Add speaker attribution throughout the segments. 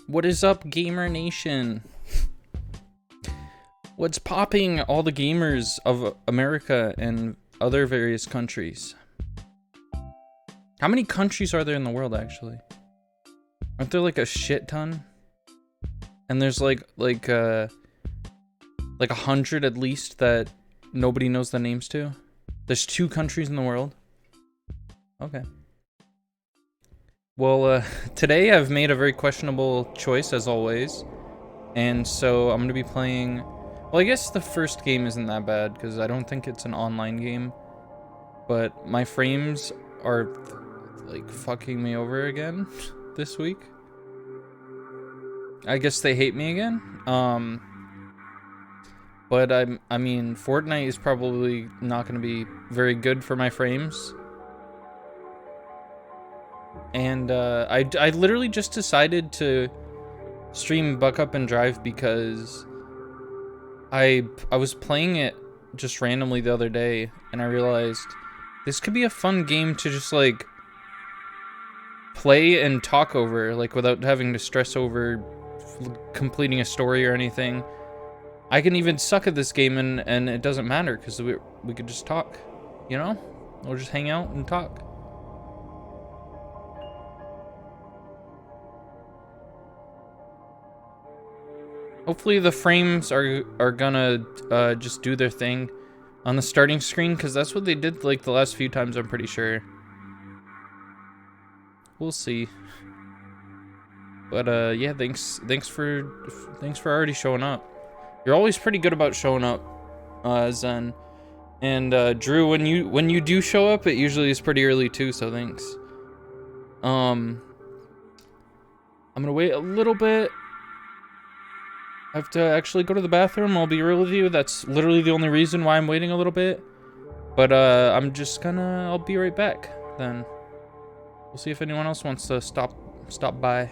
Speaker 1: What is up, Gamer Nation? What's popping, all the gamers of America and other various countries? How many countries are there in the world, actually? Aren't there like a shit ton? And there's like 100 at least that nobody knows the names to? There's 2 countries in the world? Okay. Well, today I've made a very questionable choice, as always. And so I'm going to be playing... Well, I guess the first game isn't that bad, because I don't think it's an online game. But my frames are, like, fucking me over again this week. I guess they hate me again. But I mean, Fortnite is probably not going to be very good for my frames. And I literally just decided to stream Buck Up and Drive because I was playing it just randomly the other day, and I realized this could be a fun game to just like play and talk over, like without having to stress over completing a story or anything. I can even suck at this game and it doesn't matter because we could just talk, you know? We'll just hang out and talk. Hopefully the frames are gonna just do their thing on the starting screen, because that's what they did like the last few times, I'm pretty sure. We'll see. But yeah, thanks for already showing up. You're always pretty good about showing up, Zen. And Drew, when you do show up, it usually is pretty early too, so thanks. I'm gonna wait a little bit. I have to actually go to the bathroom. I'll be real with you. That's literally the only reason why I'm waiting a little bit. But I'll be right back then. We'll see if anyone else wants to stop by.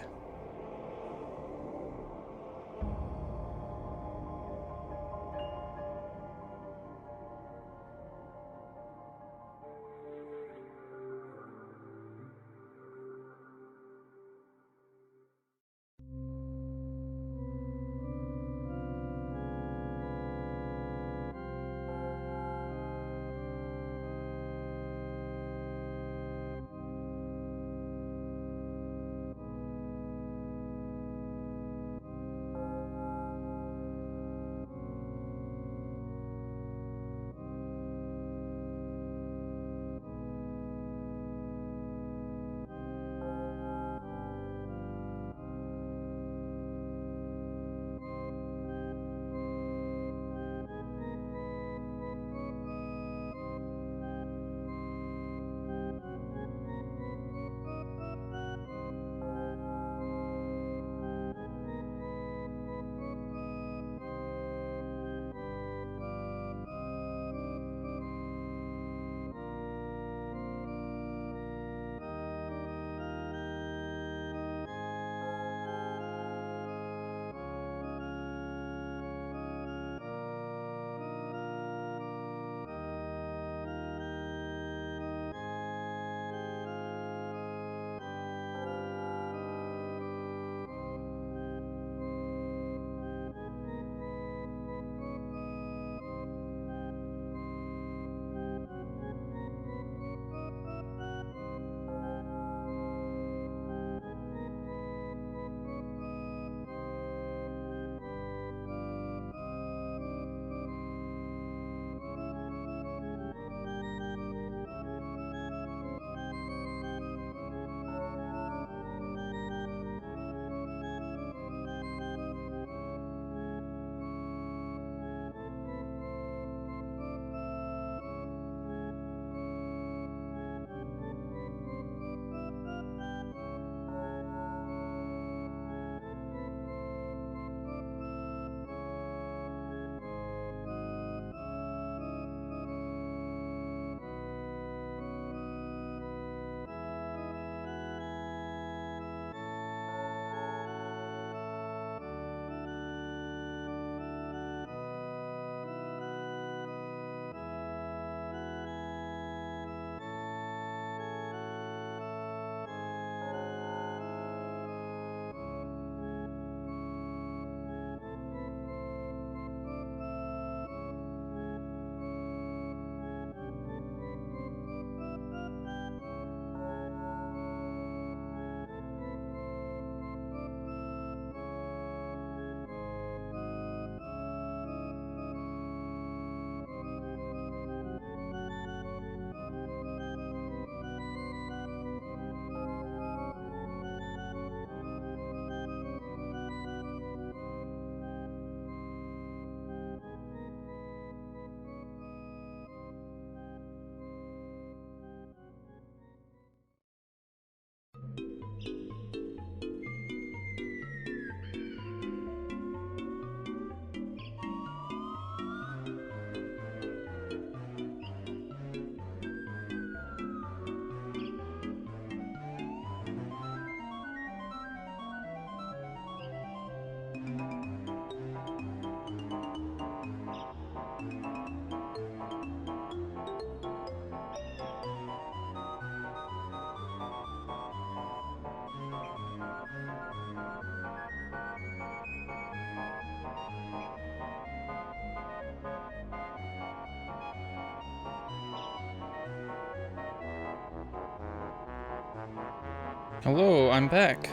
Speaker 1: Hello, I'm back.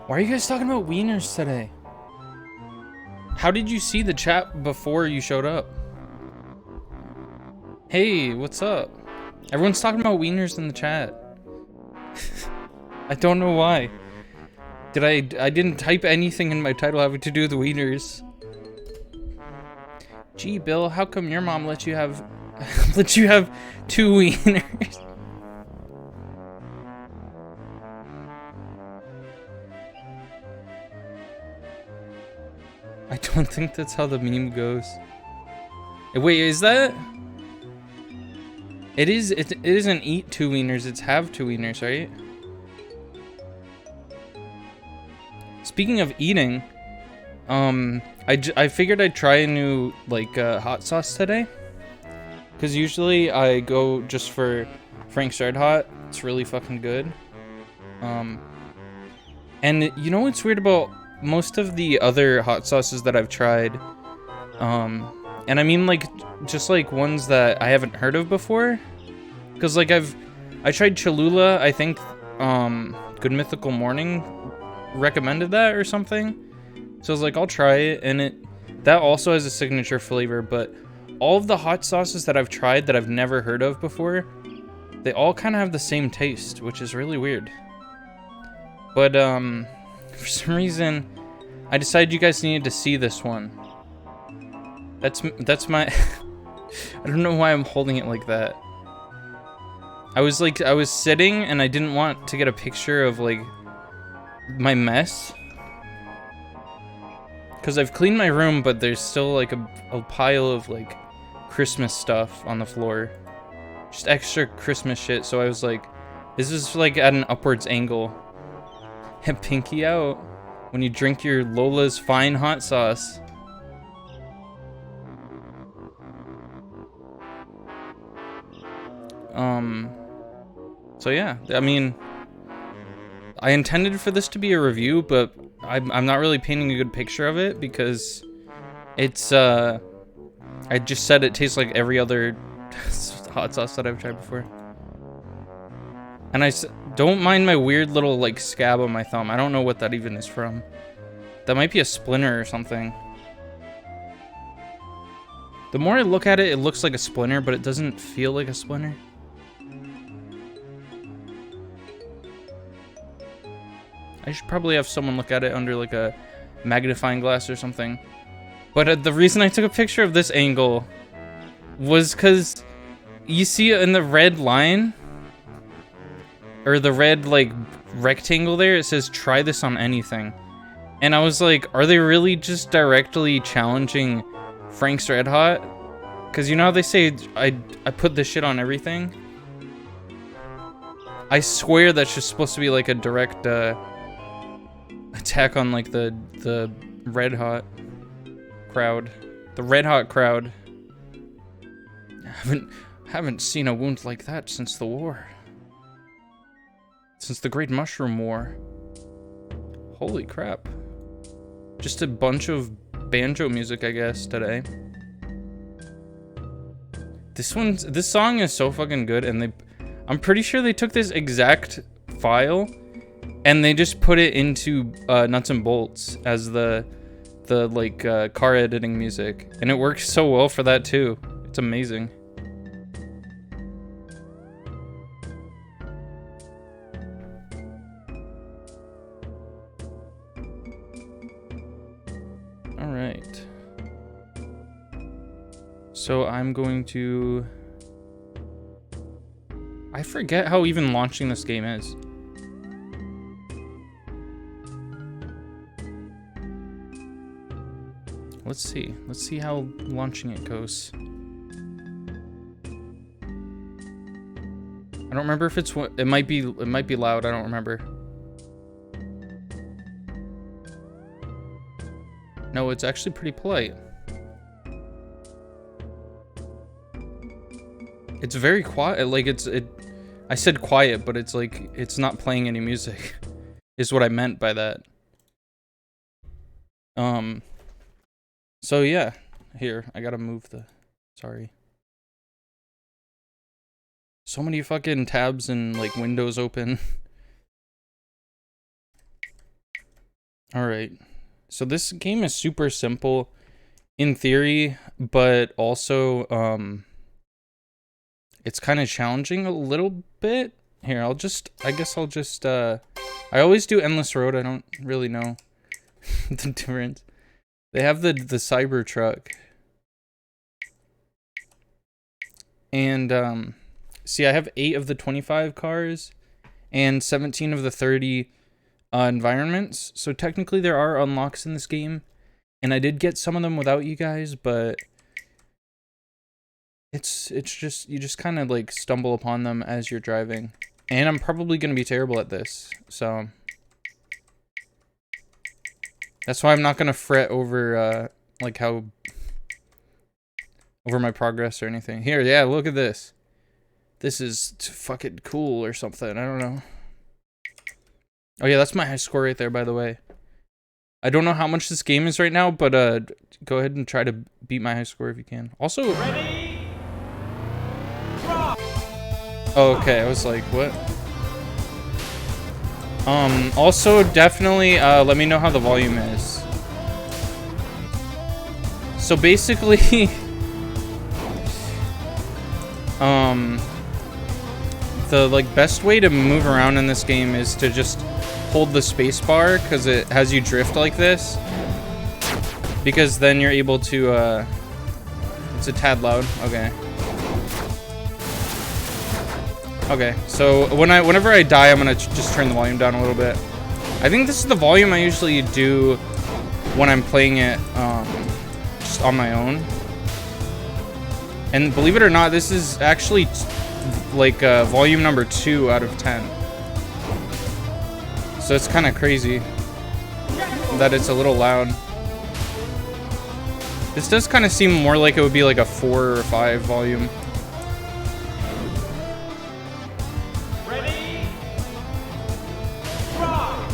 Speaker 1: Why are you guys talking about wieners today? How did you see the chat before you showed up? Hey, what's up? Everyone's talking about wieners in the chat. I don't know why. I didn't type anything in my title having to do with wieners. Gee, Bill, how come your mom let you have let you have 2 wieners? I don't think that's how the meme goes. Wait, is that? It isn't eat 2 wieners, it's have 2 wieners, right? Speaking of eating, I figured I'd try a new, like, hot sauce today. Because usually I go just for Frank's Red Hot. It's really fucking good. And you know what's weird about most of the other hot sauces that I've tried? And I mean, like, just, like, ones that I haven't heard of before. Because, like, I tried Cholula, I think, Good Mythical Morning recommended that or something. So I was like, I'll try it, and that also has a signature flavor, but all of the hot sauces that I've tried that I've never heard of before, they all kind of have the same taste, which is really weird. But, for some reason, I decided you guys needed to see this one. That's my... I don't know why I'm holding it like that. I was sitting, and I didn't want to get a picture of, like, my mess. Because I've cleaned my room, but there's still, like, a pile of, like, Christmas stuff on the floor. Just extra Christmas shit, so I was like, this is, like, at an upwards angle. And pinky out when you drink your Lola's Fine hot sauce. So yeah, I mean, I intended for this to be a review, but I'm not really painting a good picture of it because it's, I just said it tastes like every other hot sauce that I've tried before. And don't mind my weird little, like, scab on my thumb. I don't know what that even is from. That might be a splinter or something. The more I look at it, it looks like a splinter, but it doesn't feel like a splinter. I should probably have someone look at it under, like, a magnifying glass or something. But the reason I took a picture of this angle was because you see in the red line, or the red, like, rectangle there, it says, try this on anything. And I was like, are they really just directly challenging Frank's Red Hot? Because you know how they say, I put this shit on everything? I swear that's just supposed to be, like, a direct, attack on, like, the Red Hot crowd. The Red Hot crowd. Haven't seen a wound like that since the war. Since the Great Mushroom War. Holy crap. Just a bunch of banjo music, I guess, today. This song is so fucking good, and I'm pretty sure they took this exact file and they just put it into Nuts and Bolts as the car editing music, and it works so well for that too. It's amazing. All right. So I'm going to... I forget how even launching this game is. Let's see. Let's see how launching it goes. I don't remember if it's what it might be loud. I don't remember. No, it's actually pretty polite. It's very quiet. Like I said quiet, but it's like it's not playing any music. Is what I meant by that. So yeah, here I gotta move the. Sorry. So many fucking tabs and like windows open. All right. So this game is super simple in theory, but also it's kind of challenging a little bit. Here, I guess I'll just I always do Endless Road. I don't really know the difference. They have the Cybertruck. And see, I have 8 of the 25 cars and 17 of the 30 environments. So technically there are unlocks in this game. And I did get some of them without you guys, but it's just, you just kind of like stumble upon them as you're driving. And I'm probably going to be terrible at this. So that's why I'm not going to fret over like how over my progress or anything. Here, yeah, look at this. This is fucking cool or something. I don't know. Oh yeah, that's my high score right there, by the way. I don't know how much this game is right now, but go ahead and try to beat my high score if you can. Also, ready? Oh, okay, I was like, what? Also definitely let me know how the volume is. So basically the like best way to move around in this game is to just hold the space bar, because it has you drift like this, because then you're able to it's a tad loud. Okay, so whenever I die, I'm gonna just turn the volume down a little bit. I think this is the volume I usually do when I'm playing it just on my own. And believe it or not, this is actually like volume number 2 out of 10. So it's kind of crazy that it's a little loud. This does kind of seem more like it would be like a 4 or 5 volume.
Speaker 2: Ready? Rock.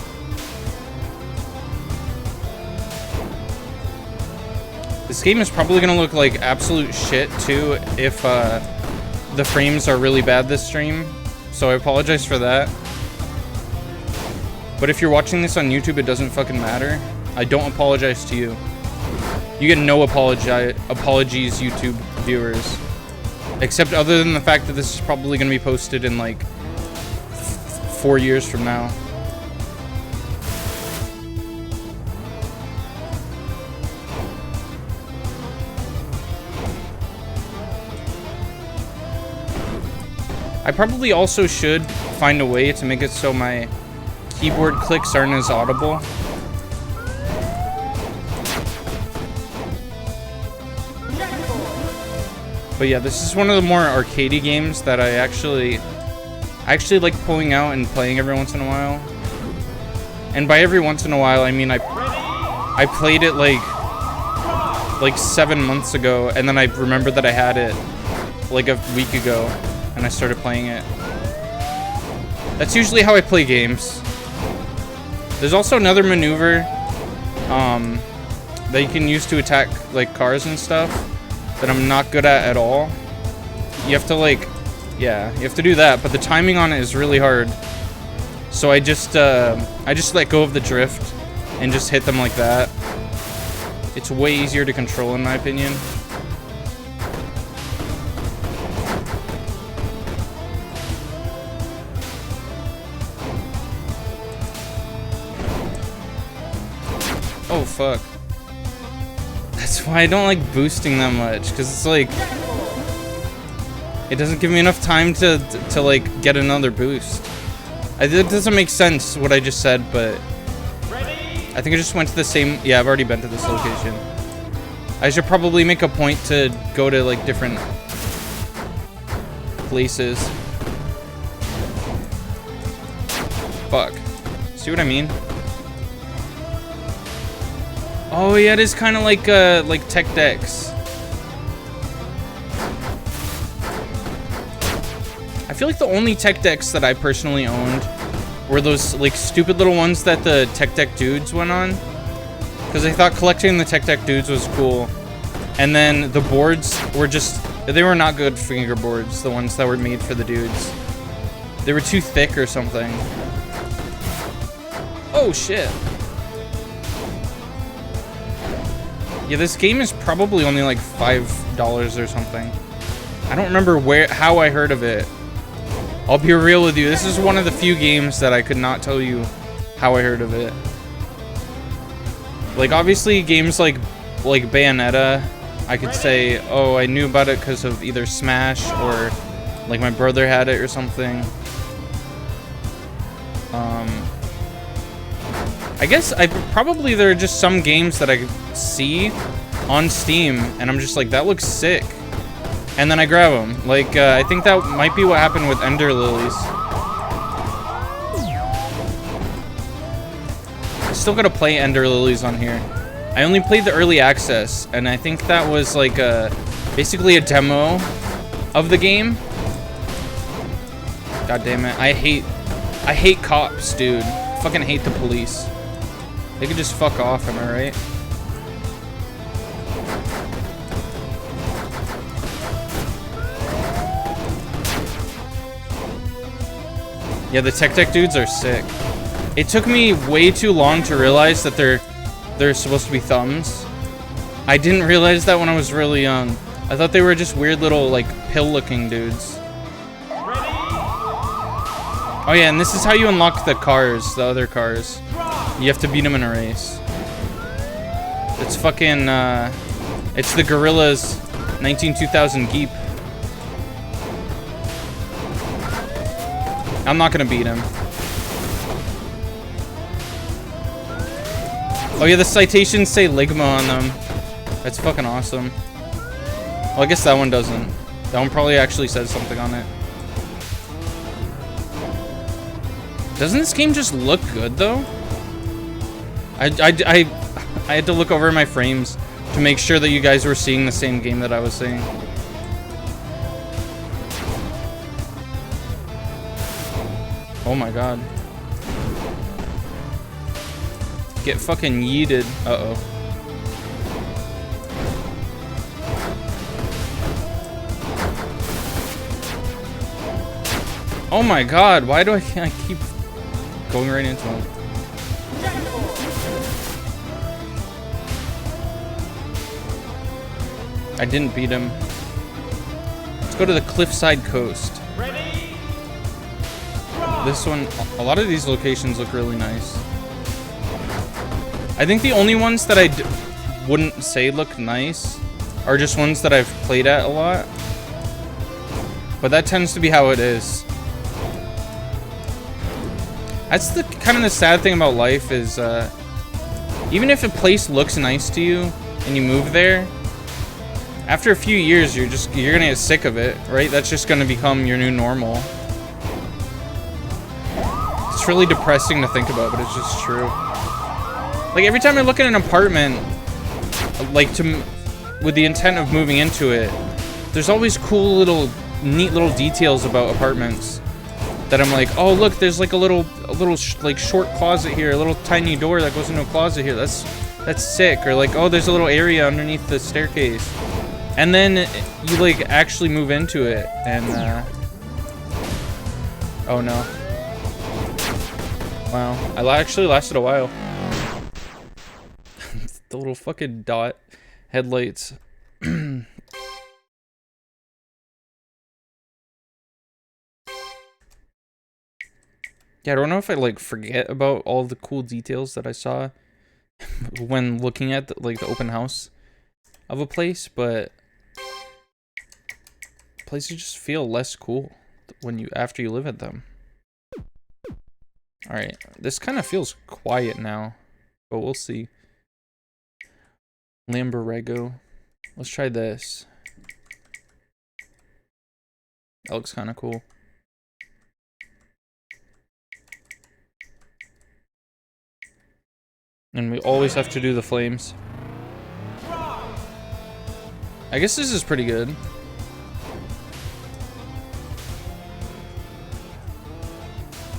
Speaker 1: This game is probably gonna look like absolute shit too if the frames are really bad this stream, so I apologize for that. But if you're watching this on YouTube, it doesn't fucking matter. I don't apologize to you. You get no apologies, YouTube viewers. Except other than the fact that this is probably going to be posted in like 4 years from now. I probably also should find a way to make it so my keyboard clicks aren't as audible. But yeah, this is one of the more arcadey games that I actually like pulling out and playing every once in a while. And by every once in a while, I mean I played it like 7 months ago, and then I remembered that I had it like a week ago, and I started playing it. That's usually how I play games. There's also another maneuver that you can use to attack like cars and stuff that I'm not good at all. You have to like, yeah, you have to do that, but the timing on it is really hard. So I just let go of the drift and just hit them like that. It's way easier to control in my opinion. Oh fuck. That's why I don't like boosting that much, because it's like it doesn't give me enough time to like get another boost. It doesn't make sense what I just said, but I think I just went to the same. Yeah, I've already been to this location. I should probably make a point to go to like different places. Fuck. See what I mean? Oh yeah, it is kind of like Tech Decks. I feel like the only Tech Decks that I personally owned were those like stupid little ones that the Tech Deck dudes went on, because I thought collecting the Tech Deck dudes was cool. And then the boards were just, they were not good fingerboards, the ones that were made for the dudes. They were too thick or something. Oh shit. Yeah, this game is probably only like $5 or something. I don't remember how I heard of it. I'll be real with you. This is one of the few games that I could not tell you how I heard of it. Like, obviously, games like Bayonetta, I could say, oh, I knew about it because of either Smash or, like, my brother had it or something. I guess probably there are just some games that I see on Steam, and I'm just like, that looks sick. And then I grab them. Like, I think that might be what happened with Ender Lilies. I still gotta play Ender Lilies on here. I only played the early access, and I think that was like basically a demo of the game. God damn it. I hate cops, dude. Fucking hate the police. They could just fuck off, am I right? Yeah, the Tech Deck dudes are sick. It took me way too long to realize that they're supposed to be thumbs. I didn't realize that when I was really young. I thought they were just weird little, like, pill-looking dudes. Oh yeah, and this is how you unlock the cars, the other cars. You have to beat them in a race. It's fucking, it's the Gorilla's 2000 Geep. I'm not gonna beat him. Oh yeah, the citations say Ligma on them. That's fucking awesome. Well, I guess that one doesn't. That one probably actually says something on it. Doesn't this game just look good, though? I had to look over my frames to make sure that you guys were seeing the same game that I was seeing. Oh my god. Get fucking yeeted. Uh-oh. Oh my god, why do I keep going right into him? I didn't beat him. Let's go to the Cliffside Coast. This one, a lot of these locations look really nice. I think the only ones that I wouldn't say look nice are just ones that I've played at a lot. But that tends to be how it is. That's the kind of the sad thing about life is, even if a place looks nice to you and you move there, after a few years you're gonna get sick of it, right? That's just gonna become your new normal. It's really depressing to think about, but it's just true. Like, every time I look at an apartment, like, with the intent of moving into it, there's always cool little, neat little details about apartments that I'm like, oh, look, there's like a little like short closet here, a little tiny door that goes into a closet here. That's sick. Or like, oh, there's a little area underneath the staircase. And then you like actually move into it, and oh no. Wow, I actually lasted a while. The little fucking dot headlights. Yeah, I don't know if I like forget about all the cool details that I saw when looking at like the open house of a place, but places just feel less cool when after you live at them. All right, this kind of feels quiet now, but we'll see. Lamborghego. Let's try this. That looks kind of cool. And we always have to do the flames. I guess this is pretty good.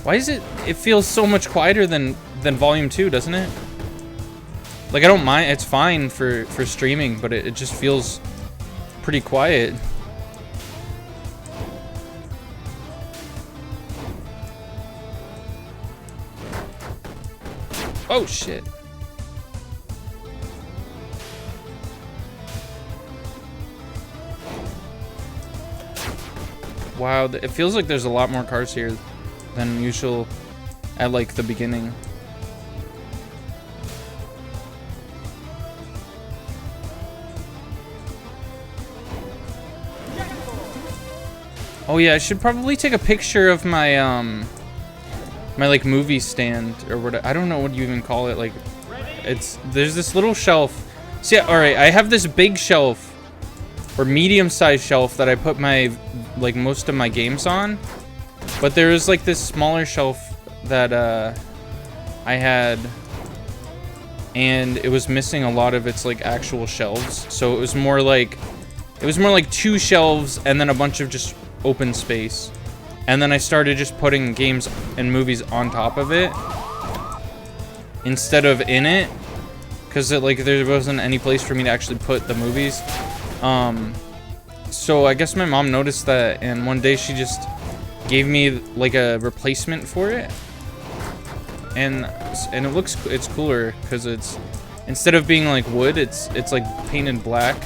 Speaker 1: Why is it feels so much quieter than volume 2, doesn't it? Like, I don't mind, it's fine for streaming, but it just feels pretty quiet. Oh shit. Wow, it feels like there's a lot more cars here than usual at like the beginning. Oh yeah, I should probably take a picture of my my like movie stand or what, I don't know what you even call it. Like, there's this little shelf. See, all right, I have this big shelf or medium-sized shelf that I put my like most of my games on, but there is like this smaller shelf that I had, and it was missing a lot of its like actual shelves. So it was more like 2 shelves and then a bunch of just open space. And then I started just putting games and movies on top of it instead of in it, because like there wasn't any place for me to actually put the movies. So I guess my mom noticed that, and one day she just gave me like a replacement for it, and it's cooler because it's, instead of being like wood, it's like painted black.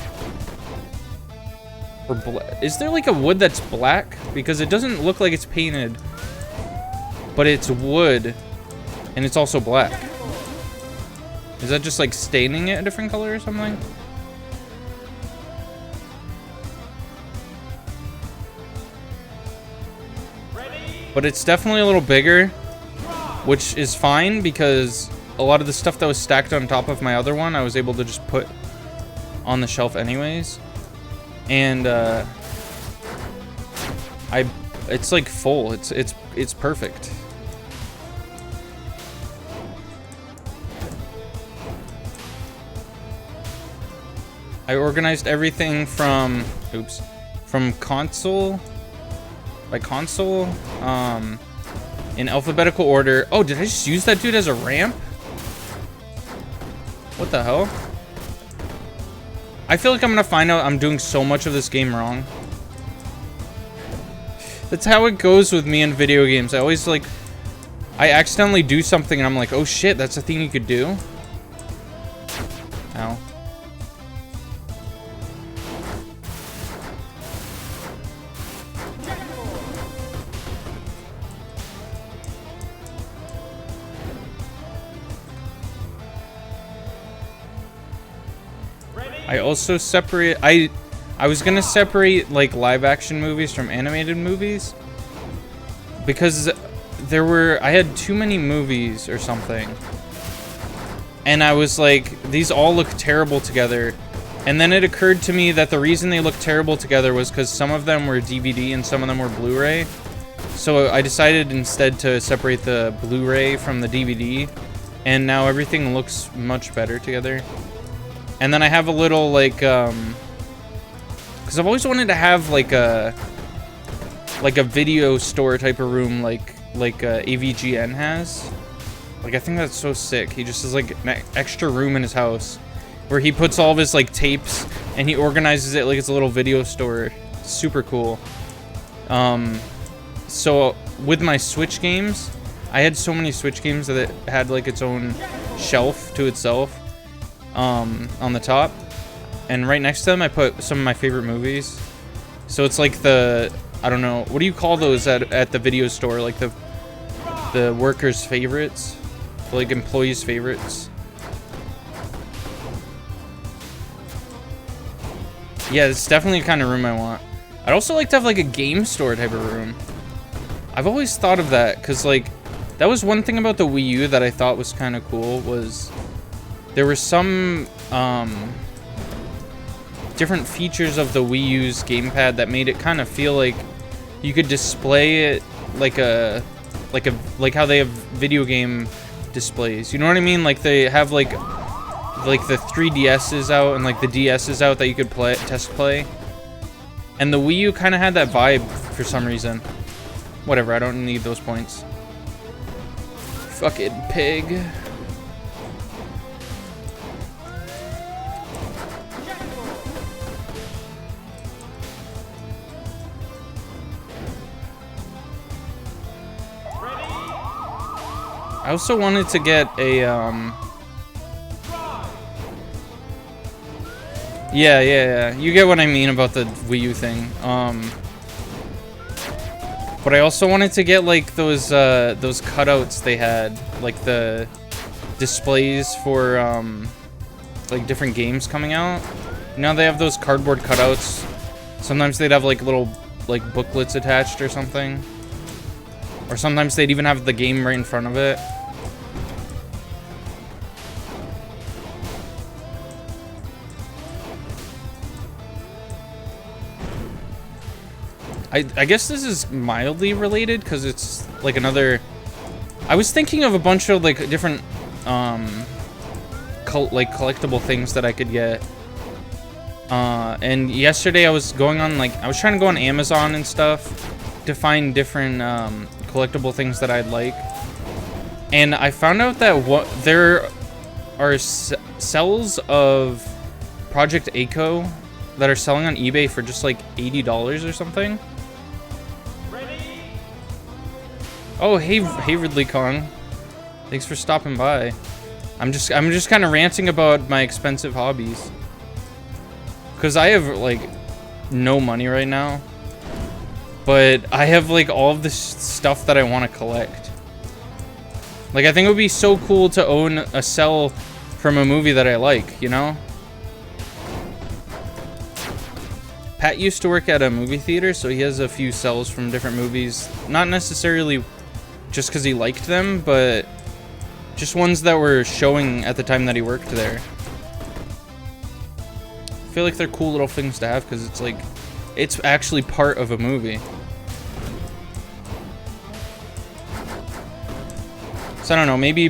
Speaker 1: Or is there like a wood that's black? Because it doesn't look like it's painted, but it's wood and it's also black. Is that just like staining it a different color or something? But it's definitely a little bigger, which is fine because a lot of the stuff that was stacked on top of my other one, I was able to just put on the shelf anyways. And it's like full. It's perfect. I organized everything from console by console in alphabetical order. Oh, did I just use that dude as a ramp? What the hell? I feel like I'm gonna find out I'm doing so much of this game wrong. That's how it goes with me in video games. I always like, I accidentally do something and I'm like, oh shit, that's a thing you could do. Ow. I also separate, I was gonna separate like live action movies from animated movies, because I had too many movies or something, and I was like, these all look terrible together. And then it occurred to me that the reason they look terrible together was because some of them were DVD and some of them were Blu-ray. So I decided instead to separate the Blu-ray from the DVD, and now everything looks much better together. And then I have a little like, because I've always wanted to have like a video store type of room like AVGN has. Like, I think that's so sick. He just has like an extra room in his house where he puts all of his like tapes and he organizes it like it's a little video store. It's super cool. So with my Switch games, I had so many Switch games that it had like its own shelf to itself. On the top, and right next to them I put some of my favorite movies. So it's like the, I don't know, what do you call those at the video store, like the workers' favorites, like employees' favorites? Yeah, it's definitely the kind of room I want. I'd also like to have like a game store type of room. I've always thought of that because like that was one thing about the Wii U that I thought was kind of cool, was there were some different features of the Wii U's gamepad that made it kind of feel like you could display it like how they have video game displays. You know what I mean? Like they have like the 3DSs out and like the DSs out that you could test play. And the Wii U kind of had that vibe for some reason. Whatever, I don't need those points. Fucking pig. I also wanted to get a, yeah. You get what I mean about the Wii U thing. But I also wanted to get, like, those cutouts they had. Like, the displays for, like, different games coming out. Now they have those cardboard cutouts. Sometimes they'd have, like, little, like, booklets attached or something. Or sometimes they'd even have the game right in front of it. I guess this is mildly related because it's like another. I was thinking of a bunch of like different collectible things that I could get. And yesterday I was going on I was trying to go on Amazon and stuff to find different collectible things that I'd like. And I found out that there are cells of Project A-ko that are selling on eBay for just like $80 or something. Oh, hey Ridley Kong. Thanks for stopping by. I'm just kind of ranting about my expensive hobbies. Cuz I have like no money right now. But I have like all of this stuff that I want to collect. Like I think it would be so cool to own a cell from a movie that I like, you know? Pat used to work at a movie theater, so he has a few cells from different movies. Not necessarily just because he liked them, but just ones that were showing at the time that he worked there. I feel like they're cool little things to have because it's like, it's actually part of a movie. So I don't know, maybe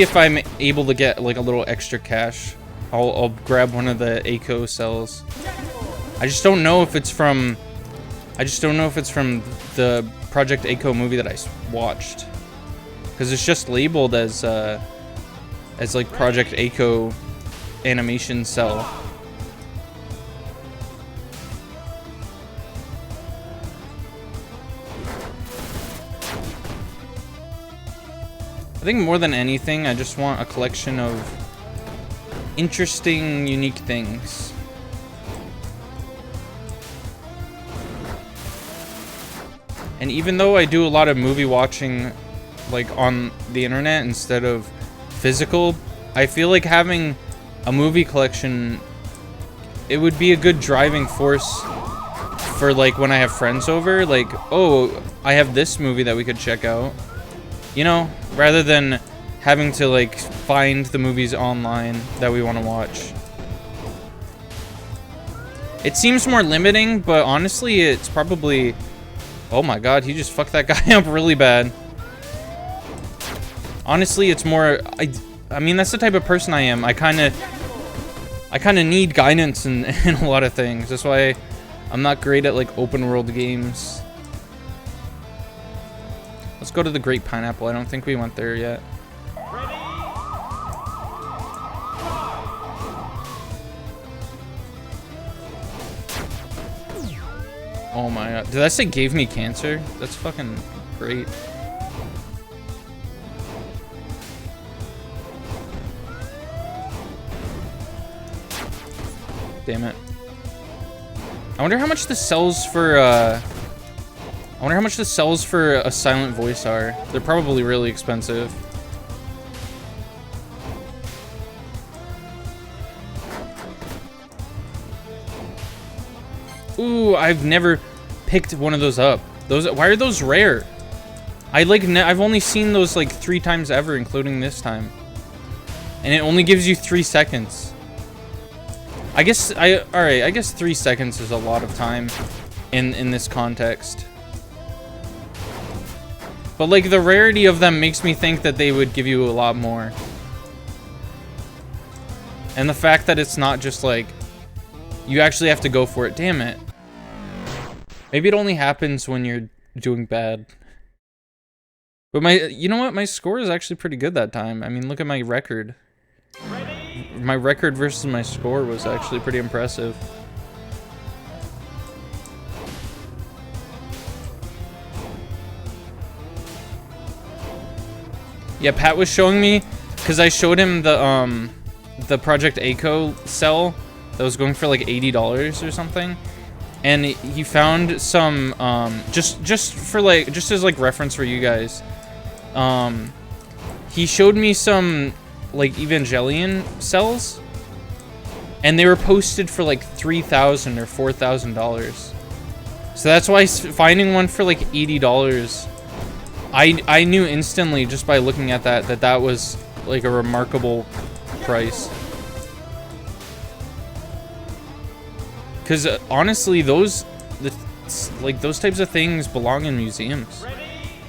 Speaker 1: if I'm able to get like a little extra cash, I'll grab one of the A-ko cells. I just don't know if it's from the Project A-ko movie that I watched, because it's just labeled as like Project A-ko animation cell. I think more than anything, I just want a collection of interesting, unique things. And even though I do a lot of movie watching, like, on the internet instead of physical, I feel like having a movie collection, it would be a good driving force for, like, when I have friends over. Like, oh, I have this movie that we could check out. You know? Rather than having to, like, find the movies online that we want to watch. It seems more limiting, but honestly, it's probably... Oh my god, he just fucked that guy up really bad. Honestly, it's more... I mean, that's the type of person I am. I kind of need guidance in a lot of things. That's why I'm not great at, like, open world games. Let's go to the Great Pineapple. I don't think we went there yet. Oh my god. Did I say gave me cancer? That's fucking great. Damn it. I wonder how much this sells for, I wonder how much this sells for a silent voice are. They're probably really expensive. Ooh, I've never picked one of those up. Why are those rare? I've only seen those like 3 times ever, including this time. And it only gives you 3 seconds. I guess I guess 3 seconds is a lot of time in this context. But like the rarity of them makes me think that they would give you a lot more. And the fact that it's not just like, you actually have to go for it. Damn it. Maybe it only happens when you're doing bad. But you know what? My score is actually pretty good that time. I mean, look at my record. My record versus my score was actually pretty impressive. Yeah, Pat was showing me, because I showed him the Project ACO cell that was going for like $80 or something. And he found some, just as like reference for you guys, he showed me some like Evangelion cells, and they were posted for like $3,000 or $4,000. So that's why finding one for like $80, I knew instantly just by looking at that was like a remarkable price. Because honestly, those types of things belong in museums.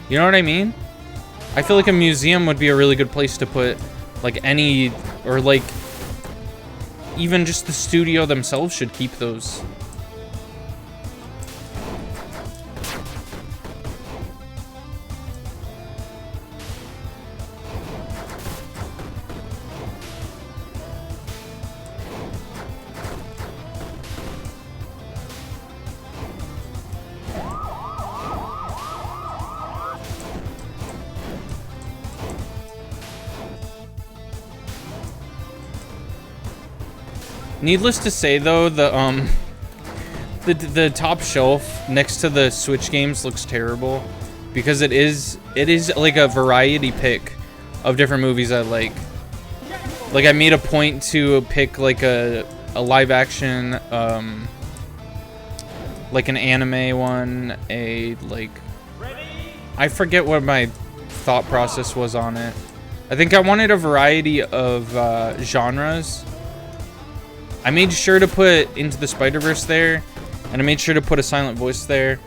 Speaker 1: You know what I mean? I feel like a museum would be a really good place to put like any, or like even just the studio themselves should keep those. Needless to say, though, the top shelf next to the Switch games looks terrible, because it is like a variety pick of different movies I like. Like, I made a point to pick like a live action, like an anime one, I forget what my thought process was on it. I think I wanted a variety of genres. I made sure to put Into the Spider-Verse there, and I made sure to put a silent voice there.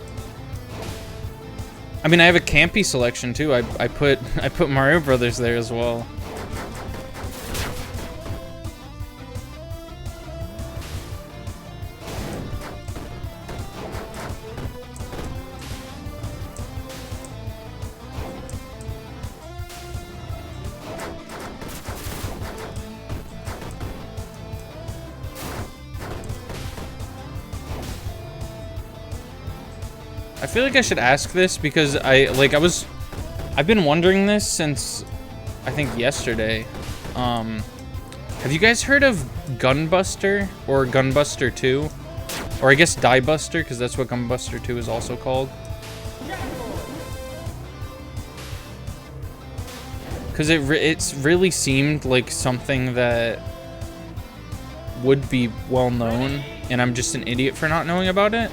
Speaker 1: I mean, I have a campy selection too. I put Mario Brothers there as well. I feel like I should ask this because I've been wondering this since I think yesterday. Have you guys heard of Gunbuster or Gunbuster 2? Or I guess Die Buster, because that's what Gunbuster 2 is also called. Because it's really seemed like something that would be well known, and I'm just an idiot for not knowing about it.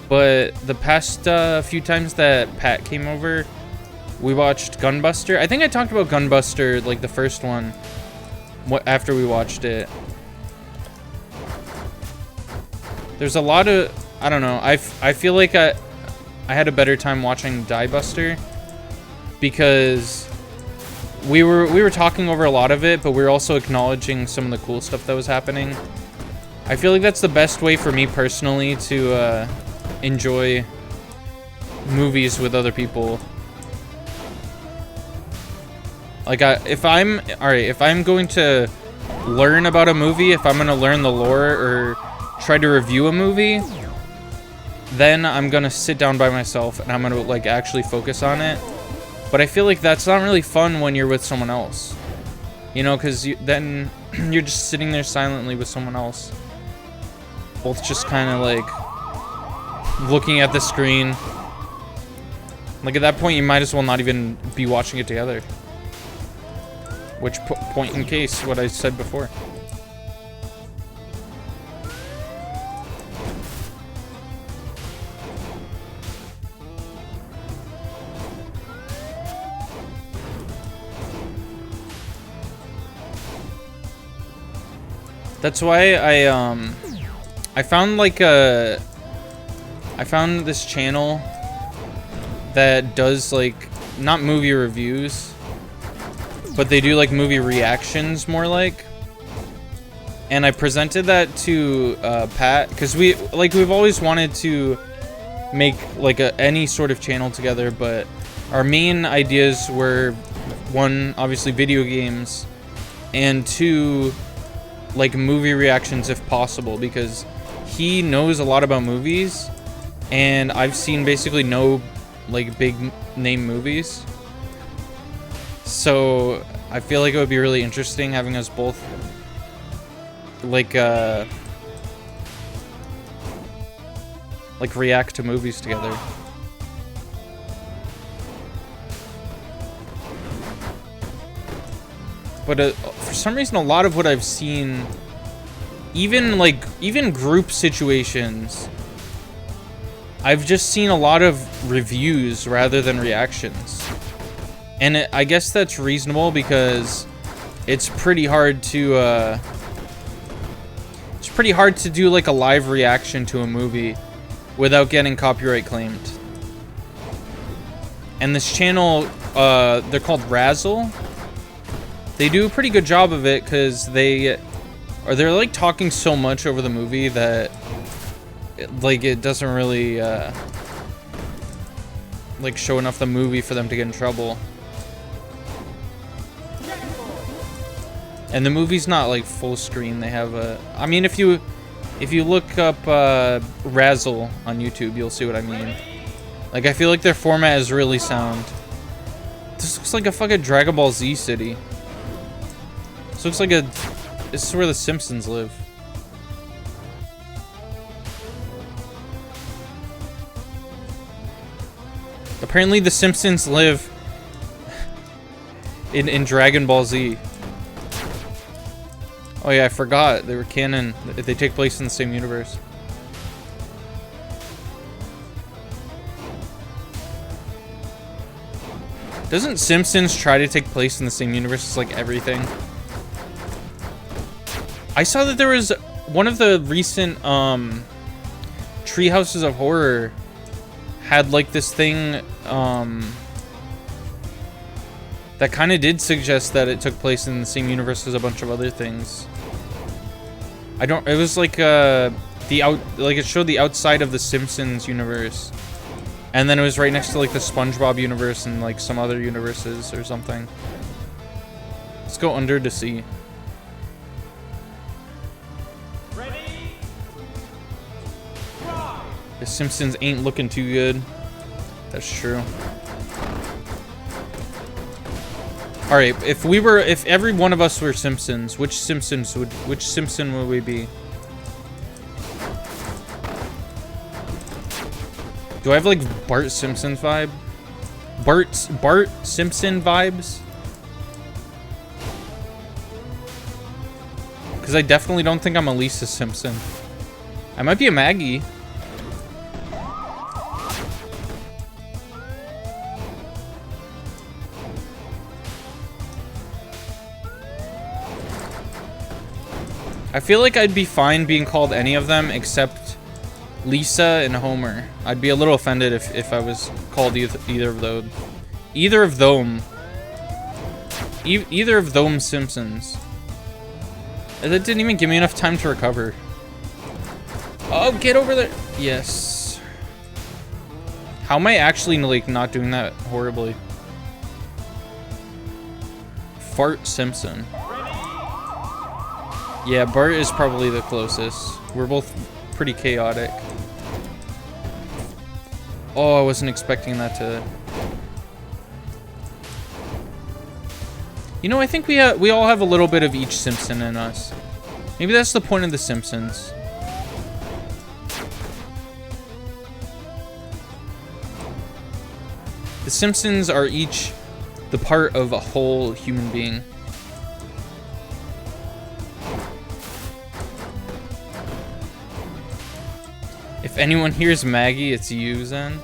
Speaker 1: But the past few times that Pat came over, we watched Gunbuster. I think I talked about Gunbuster, like the first one, after we watched it. There's a lot of, I don't know, I feel like I had a better time watching Die Buster, because we were talking over a lot of it, but we were also acknowledging some of the cool stuff that was happening. I feel like that's the best way for me personally to enjoy movies with other people. Like, if I'm going to learn about a movie, if I'm gonna learn the lore or try to review a movie, then I'm gonna sit down by myself and I'm gonna like actually focus on it. But I feel like that's not really fun when you're with someone else, you know, because then you're just sitting there silently with someone else, both just kind of like looking at the screen. Like, at that point, you might as well not even be watching it together. Which point in case, what I said before. That's why I found like I found this channel that does like not movie reviews, but they do like movie reactions more like. And I presented that to Pat because we've always wanted to make like any sort of channel together, but our main ideas were one, obviously video games, and two, like movie reactions if possible, because he knows a lot about movies and I've seen basically no like big name movies, so I feel like it would be really interesting having us both like react to movies together. But for some reason, a lot of what I've seen, even group situations, I've just seen a lot of reviews rather than reactions. And I guess that's reasonable because it's pretty hard to do like a live reaction to a movie without getting copyright claimed. And this channel, they're called Razzle. They do a pretty good job of it because they're like talking so much over the movie that it doesn't really like show enough the movie for them to get in trouble. And the movie's not like full screen. They have I mean, if you look up Razzle on YouTube, you'll see what I mean. Like, I feel like their format is really sound. This looks like a fucking Dragon Ball Z city. This looks like this is where the Simpsons live. Apparently the Simpsons live in Dragon Ball Z. Oh yeah, I forgot. They were canon. They take place in the same universe. Doesn't Simpsons try to take place in the same universe as like everything? I saw that there was one of the recent Treehouses of Horror had like this thing that kind of did suggest that it took place in the same universe as a bunch of other things. It was like it showed the outside of the Simpsons universe, and then it was right next to like the SpongeBob universe and like some other universes or something. Let's go under to see. The Simpsons ain't looking too good. That's true. All right, if every one of us were Simpsons, which Simpson would we be? Do I have like Bart Simpson vibe? Bart Simpson vibes? Because I definitely don't think I'm a Lisa Simpson. I might be a Maggie. I feel like I'd be fine being called any of them except Lisa and Homer. I'd be a little offended if I was called either of those. Either of them Simpsons. That didn't even give me enough time to recover. Oh, get over there. Yes. How am I actually like not doing that horribly? Fart Simpson. Yeah, Bart is probably the closest. We're both pretty chaotic. Oh, I wasn't expecting that to... You know, I think we all have a little bit of each Simpson in us. Maybe that's the point of The Simpsons. The Simpsons are each the part of a whole human being. If anyone hears Maggie, it's you, Zen.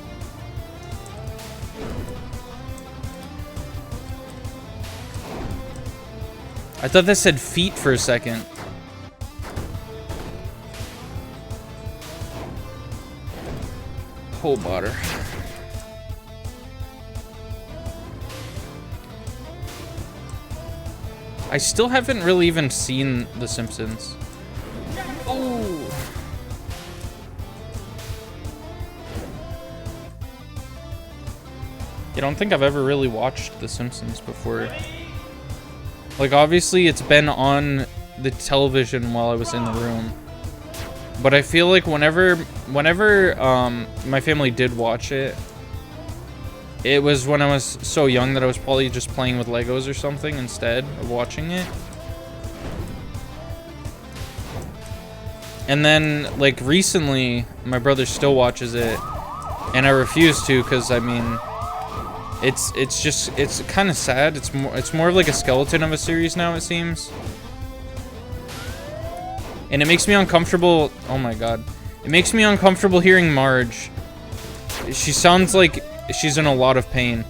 Speaker 1: I thought that said feet for a second. Whole butter. I still haven't really even seen The Simpsons. Oh. I don't think I've ever really watched The Simpsons before. Like, obviously, it's been on the television while I was in the room. But I feel like whenever my family did watch it, it was when I was so young that I was probably just playing with Legos or something instead of watching it. And then, like, recently, my brother still watches it, and I refuse to because, I mean, it's kind of sad. It's more of like a skeleton of a series now, it seems. And it makes me uncomfortable. Oh my god. It makes me uncomfortable hearing Marge. She sounds like she's in a lot of pain.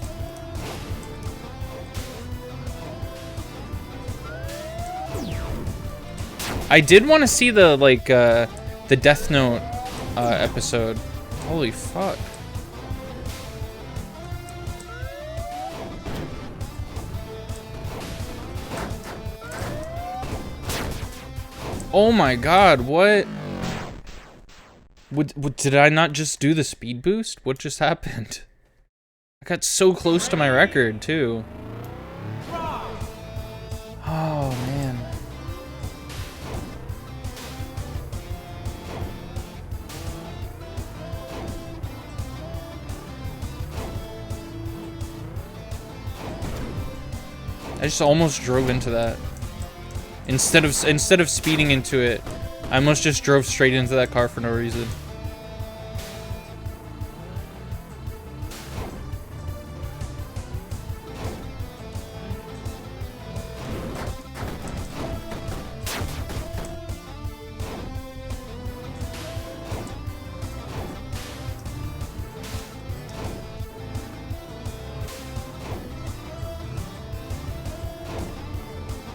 Speaker 1: I did want to see the, like, the Death Note episode. Holy fuck. Oh my god, what? Did I not just do the speed boost? What just happened? I got so close to my record, too. Oh, man. I just almost drove into that. Instead of speeding into it, I almost just drove straight into that car for no reason.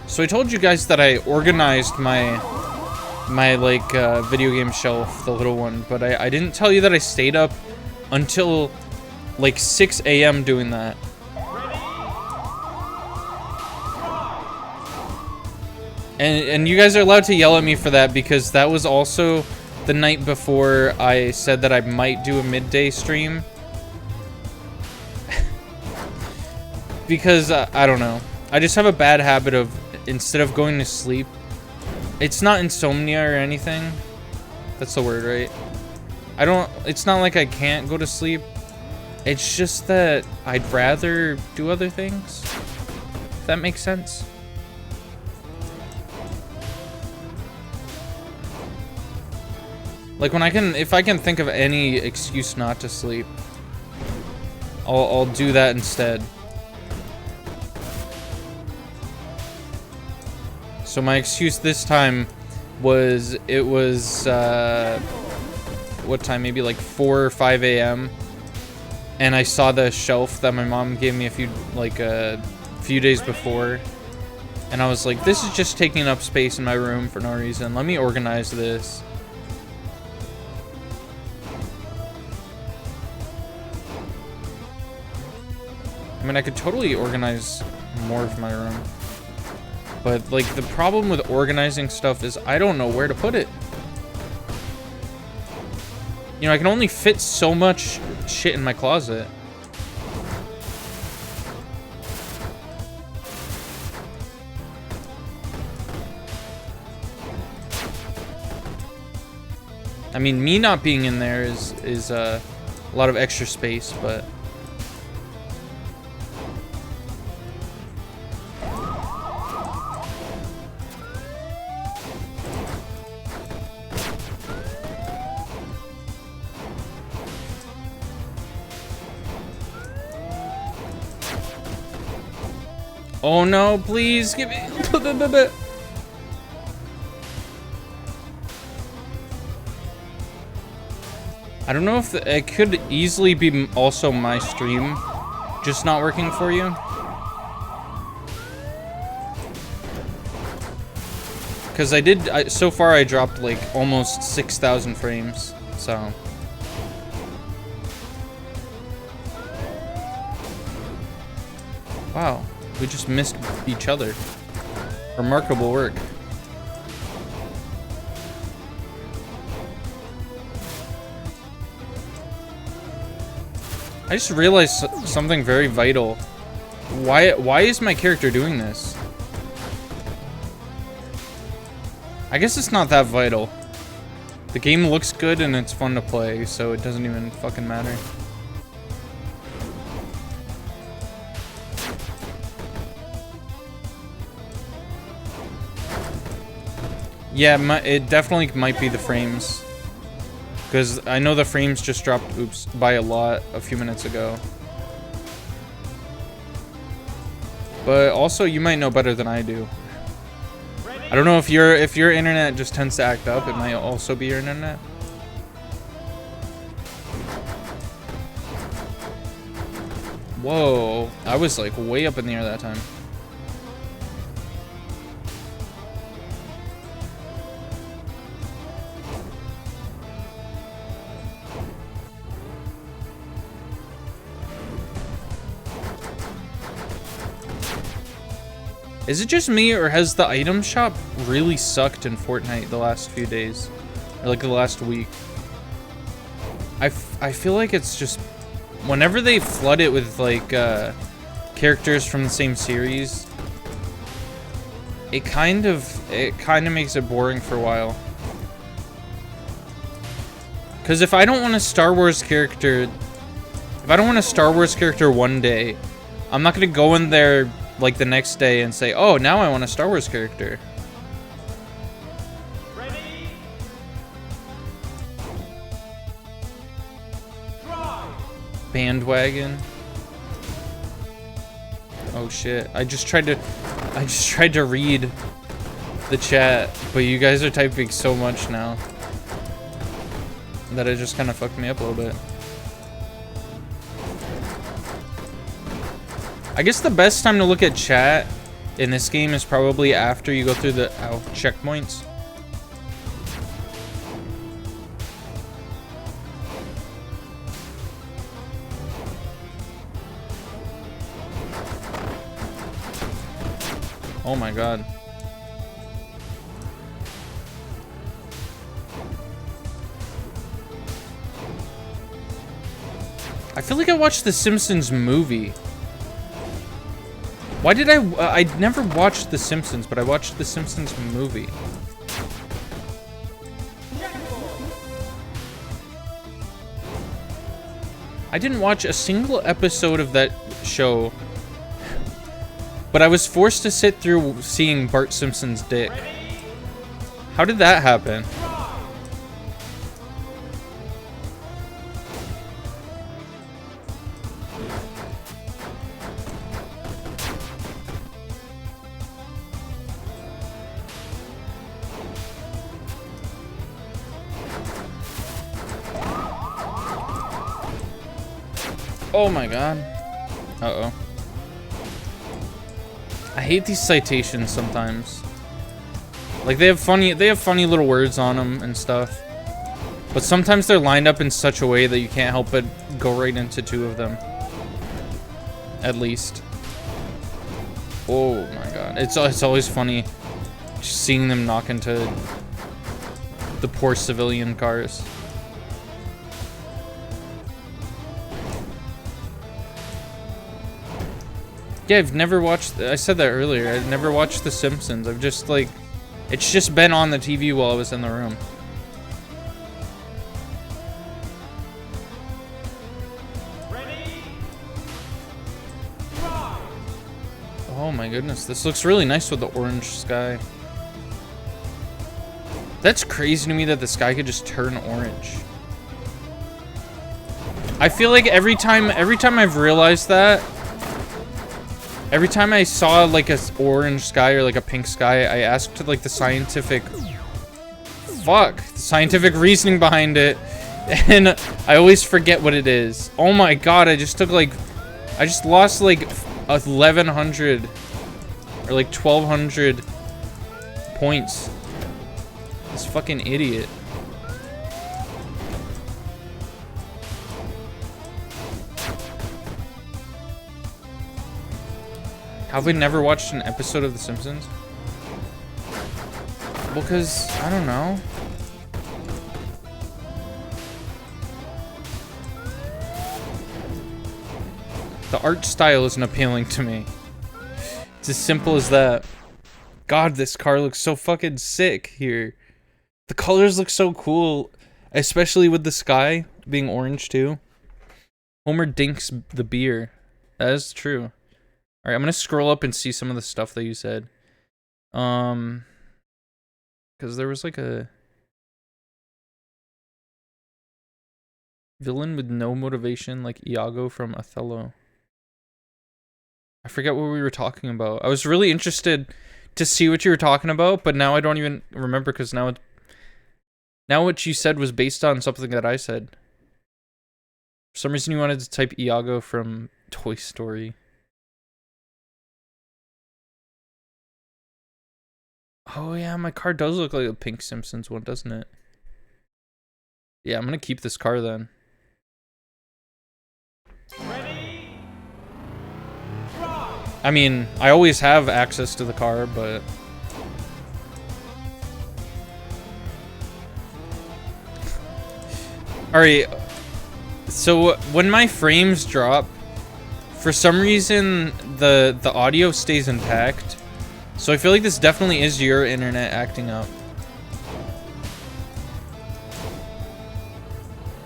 Speaker 1: So I told you guys that I organized my like video game shelf, the little one, but I didn't tell you that I stayed up until like 6 a.m. doing that. And you guys are allowed to yell at me for that because that was also the night before I said that I might do a midday stream. Because I don't know. I just have a bad habit of, instead of going to sleep, it's not insomnia or anything. That's the word, right? It's not like I can't go to sleep. It's just that I'd rather do other things. If that makes sense. Like if I can think of any excuse not to sleep, I'll do that instead. So my excuse this time was, what time? Maybe like 4 or 5 a.m. And I saw the shelf that my mom gave me a few days before. And I was like, this is just taking up space in my room for no reason. Let me organize this. I mean, I could totally organize more of my room. But, like, the problem with organizing stuff is I don't know where to put it. You know, I can only fit so much shit in my closet. I mean, me not being in there is a lot of extra space, but... Oh no, please give me... I don't know if it could easily be also my stream just not working for you. Because so far I dropped like almost 6,000 frames, so... Wow. We just missed each other. Remarkable work. I just realized something very vital. Why is my character doing this? I guess it's not that vital. The game looks good and it's fun to play, so it doesn't even fucking matter. Yeah, it definitely might be the frames. Because I know the frames just dropped, oops, by a lot a few minutes ago. But also, you might know better than I do. I don't know if your internet just tends to act up. It might also be your internet. Whoa, I was like way up in the air that time. Is it just me, or has the item shop really sucked in Fortnite the last few days? Or like the last week? I feel like it's just... Whenever they flood it with like characters from the same series, it kind of makes it boring for a while. Because if I don't want a Star Wars character... If I don't want a Star Wars character one day, I'm not going to go in there like the next day and say, oh, now I want a Star Wars character.
Speaker 2: Ready? Drive.
Speaker 1: Bandwagon. Oh shit. I just tried to read the chat, but you guys are typing so much now that it just kind of fucked me up a little bit. I guess the best time to look at chat in this game is probably after you go through the checkpoints. Oh my god. I feel like I watched the Simpsons movie. Why did I never watched The Simpsons, but I watched The Simpsons movie. I didn't watch a single episode of that show, but I was forced to sit through seeing Bart Simpson's dick. How did that happen? Oh my god. Uh-oh. I hate these citations sometimes. Like they have funny little words on them and stuff. But sometimes they're lined up in such a way that you can't help but go right into two of them. At least. Oh my god. It's always funny just seeing them knock into the poor civilian cars. Yeah, I've never watched... I said that earlier. I've never watched The Simpsons. I've just, like... It's just been on the TV while I was in the room.
Speaker 2: Ready? Drive.
Speaker 1: Oh my goodness. This looks really nice with the orange sky. That's crazy to me that the sky could just turn orange. I feel like every time I've realized that... Every time I saw like a orange sky or like a pink sky, I asked like the scientific reasoning behind it, and I always forget what it is. Oh my god, I just lost like 1,100 or like 1,200 points. This fucking idiot. Have we never watched an episode of The Simpsons? Well, because, I don't know. The art style isn't appealing to me. It's as simple as that. God, this car looks so fucking sick here. The colors look so cool, especially with the sky being orange too. Homer dinks the beer. That is true. All right, I'm gonna scroll up and see some of the stuff that you said. Because there was like a villain with no motivation, like Iago from Othello. I forget what we were talking about. I was really interested to see what you were talking about, but now I don't even remember because now what you said was based on something that I said. For some reason you wanted to type Iago from Toy Story. Oh yeah, my car does look like a Pink Simpsons one, doesn't it? Yeah, I'm gonna keep this car then.
Speaker 2: Ready? Drive.
Speaker 1: I mean, I always have access to the car, but... Alright, so when my frames drop, for some reason the audio stays intact. So I feel like this definitely is your internet acting up.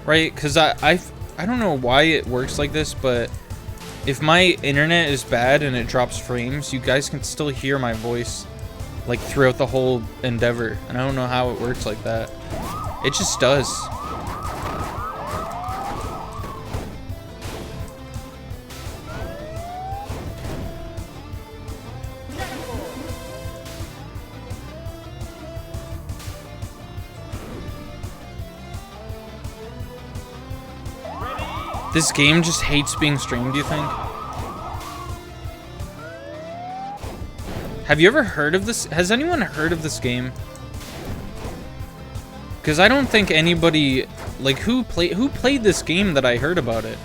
Speaker 1: Right? Because I don't know why it works like this, but if my internet is bad and it drops frames, you guys can still hear my voice like throughout the whole endeavor. And I don't know how it works like that. It just does. This game just hates being streamed, do you think? Have you ever heard of this? Has anyone heard of this game? Because I don't think anybody, like, who played this game that I heard about it?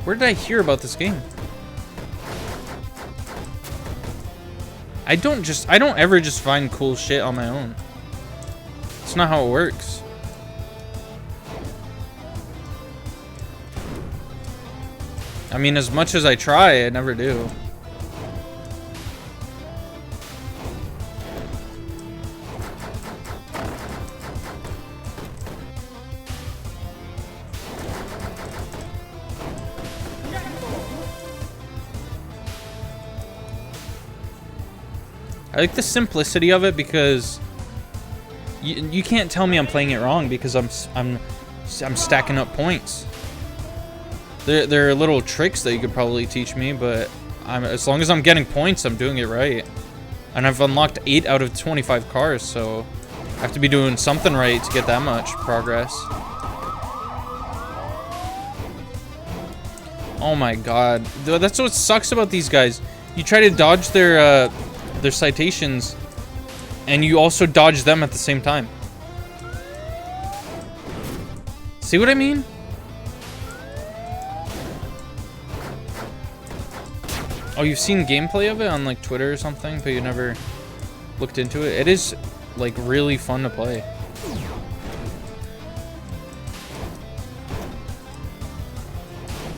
Speaker 1: Where did I hear about this game? I don't ever just find cool shit on my own. It's not how it works. I mean, as much as I try, I never do. I like the simplicity of it because you can't tell me I'm playing it wrong because I'm stacking up points. There are little tricks that you could probably teach me, but as long as I'm getting points, I'm doing it right. And I've unlocked 8 out of 25 cars, so I have to be doing something right to get that much progress. Oh my god. That's what sucks about these guys. You try to dodge their citations, and you also dodge them at the same time. See what I mean? Oh, you've seen gameplay of it on like Twitter or something, but you never looked into it? It is like really fun to play.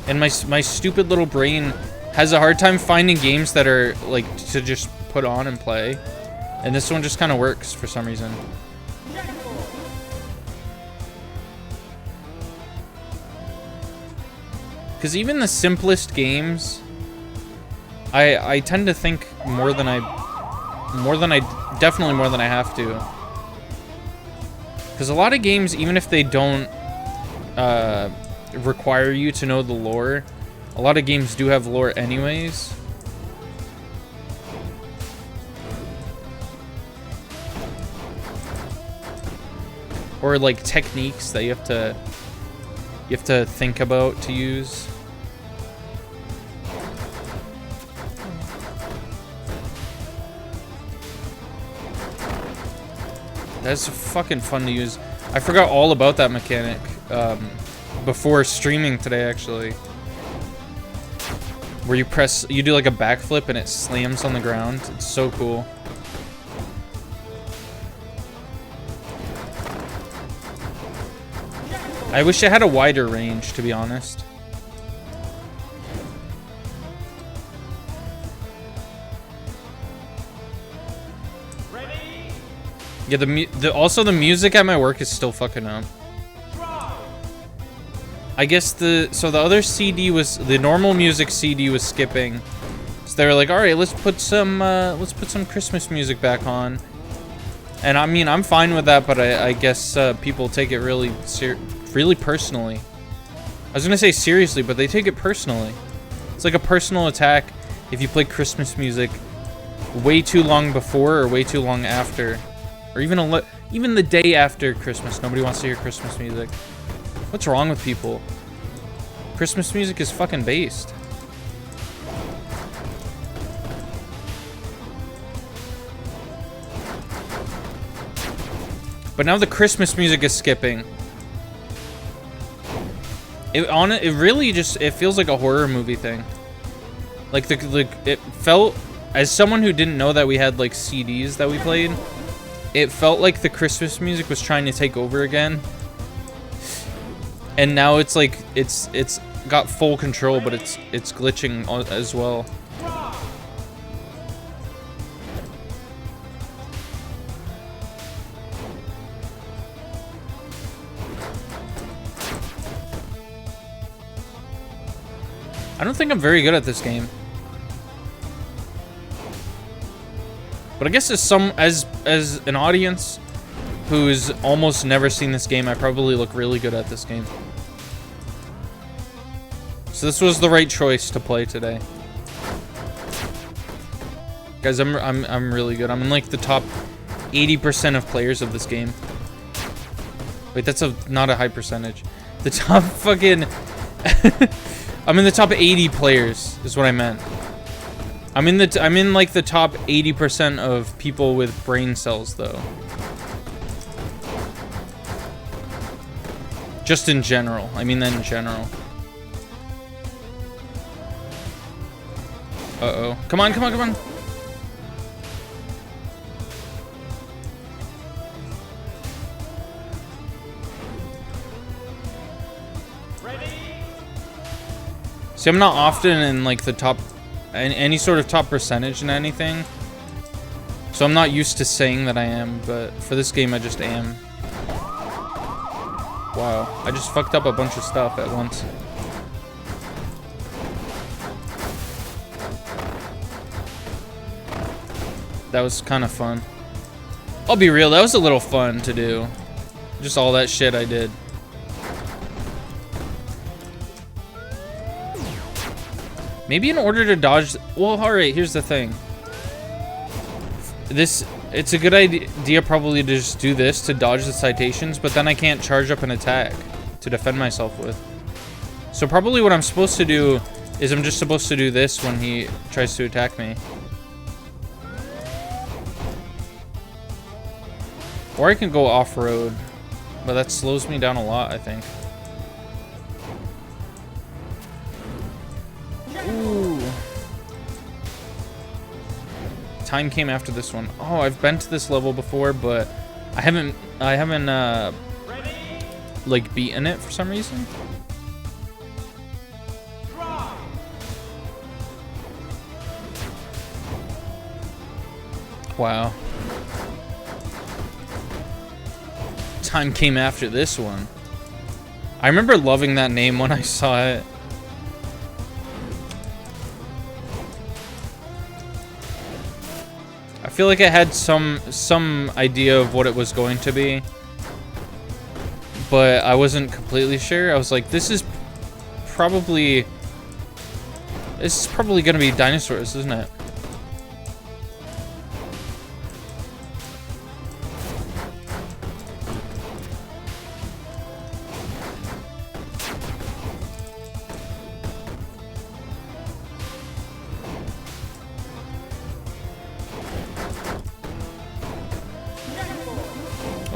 Speaker 1: And my stupid little brain has a hard time finding games that are like to just put on and play. And this one just kind of works for some reason. Because even the simplest games, I tend to think definitely more than I have to. Because a lot of games, even if they don't require you to know the lore, a lot of games do have lore anyways. Or like techniques that you have to think about to use. That's fucking fun to use. I forgot all about that mechanic before streaming today, actually. where you do like a backflip and it slams on the ground. It's so cool. I wish it had a wider range, to be honest.
Speaker 2: Ready?
Speaker 1: Yeah, also the music at my work is still fucking up. I guess the other CD was, the normal music CD was skipping. So they were like, all right, let's put some Christmas music back on. And I mean, I'm fine with that, but I guess people take it really personally. I was gonna say seriously, but they take it personally. It's like a personal attack if you play Christmas music way too long before or way too long after, or even the day after Christmas. Nobody wants to hear Christmas music. What's wrong with people? Christmas music is fucking based. But now the Christmas music is skipping. It really just, it feels like a horror movie thing. Like it felt, as someone who didn't know that we had like CDs that we played, it felt like the Christmas music was trying to take over again. And now it's like it's got full control, but it's glitching as well. I don't think I'm very good at this game. But I guess as an audience who's almost never seen this game, I probably look really good at this game. So this was the right choice to play today. Guys, I'm really good. I'm in like the top 80% of players of this game. Wait, that's not a high percentage. The top fucking I'm in the top 80 players is what I meant. I'm in like the top 80% of people with brain cells though. Just in general. I mean that in general. Uh-oh. Come on, come on, come on.
Speaker 2: Ready?
Speaker 1: See, I'm not often in like the top, any sort of top percentage in anything. So I'm not used to saying that I am, but for this game I just am. Wow, I just fucked up a bunch of stuff at once. That was kind of fun. I'll be real, that was a little fun to do. Just all that shit I did. Maybe in order to dodge... Well, alright, here's the thing. It's a good idea probably to just do this to dodge the citations, but then I can't charge up an attack to defend myself with. So probably what I'm supposed to do is I'm just supposed to do this when he tries to attack me. Or I can go off-road, but that slows me down a lot, I think. Ooh. Time came after this one. Oh, I've been to this level before, but I haven't like beaten it for some reason. Wow. Time came after this one. I remember loving that name when I saw it. I feel like I had some idea of what it was going to be, but I wasn't completely sure. I was like, this is probably gonna be dinosaurs, isn't it?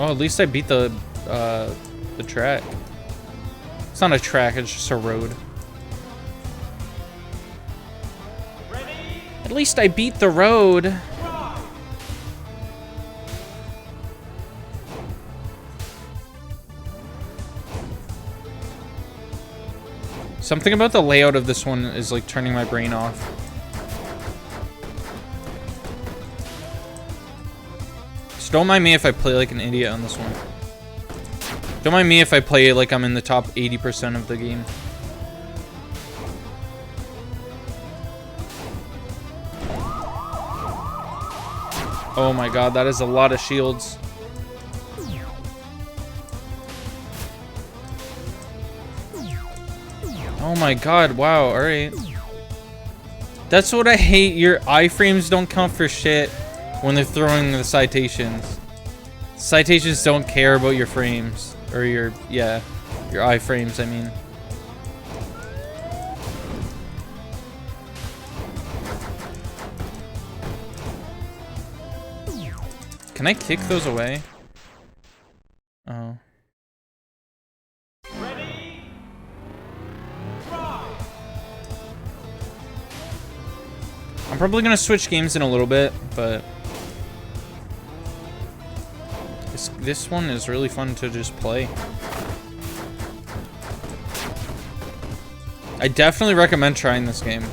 Speaker 1: Oh, at least I beat the track. It's not a track, it's just a road. At least I beat the road. Something about the layout of this one is like turning my brain off. Just don't mind me if I play like an idiot on this one. Don't mind me if I play like I'm in the top 80% of the game. Oh my god, that is a lot of shields. Oh my god, wow, alright. That's what I hate, your iframes don't count for shit when they're throwing the citations. Citations don't care about your frames. Or your, yeah, your iframes, I mean. Can I kick those away? Oh.
Speaker 2: Ready? Try.
Speaker 1: I'm probably gonna switch games in a little bit, but this one is really fun to just play. I definitely recommend trying this game.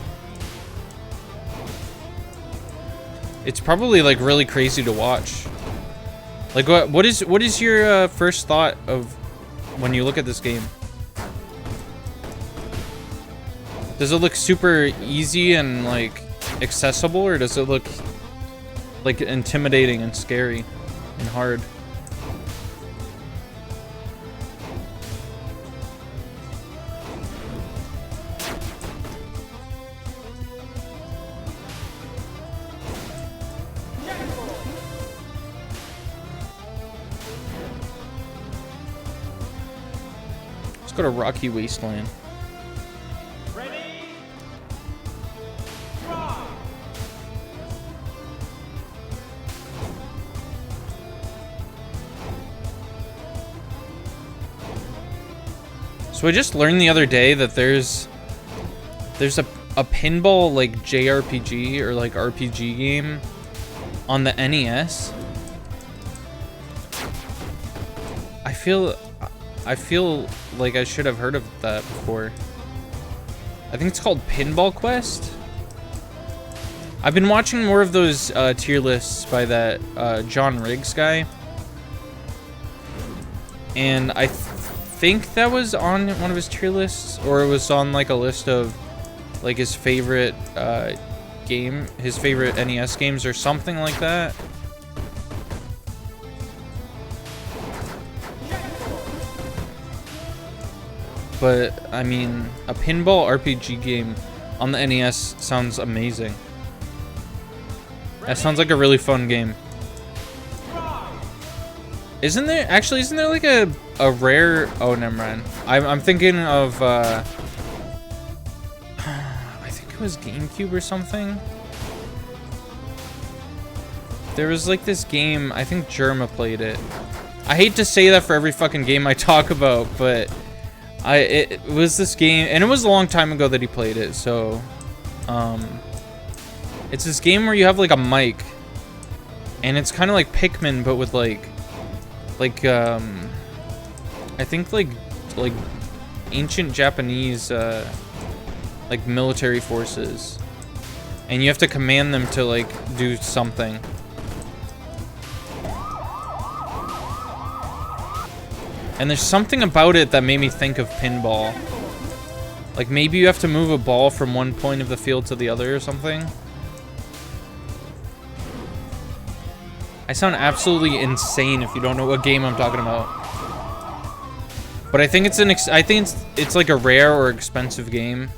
Speaker 1: It's probably like really crazy to watch. Like what is your first thought of when you look at this game? Does it look super easy and like accessible, or does it look like intimidating and scary and hard? Let's go to Rocky Wasteland.
Speaker 2: Ready? Try.
Speaker 1: So I just learned the other day that there's a pinball like JRPG or like RPG game on the NES. I feel like I should have heard of that before. I think it's called Pinball Quest. I've been watching more of those tier lists by that John Riggs guy. And I think that was on one of his tier lists, or it was on like a list of like his favorite his favorite NES games or something like that. But I mean, a pinball RPG game on the NES sounds amazing. That sounds like a really fun game. Isn't there like a rare, oh never mind. I'm thinking of I think it was GameCube or something. There was like this game, I think Germa played it. I hate to say that for every fucking game I talk about, but it was this game, and it was a long time ago that he played it, so it's this game where you have like a mic, and it's kind of like Pikmin, but with like I think like ancient Japanese like military forces, and you have to command them to like do something. And there's something about it that made me think of pinball. Like maybe you have to move a ball from one point of the field to the other or something. I sound absolutely insane if you don't know what game I'm talking about. But I think it's like a rare or expensive game.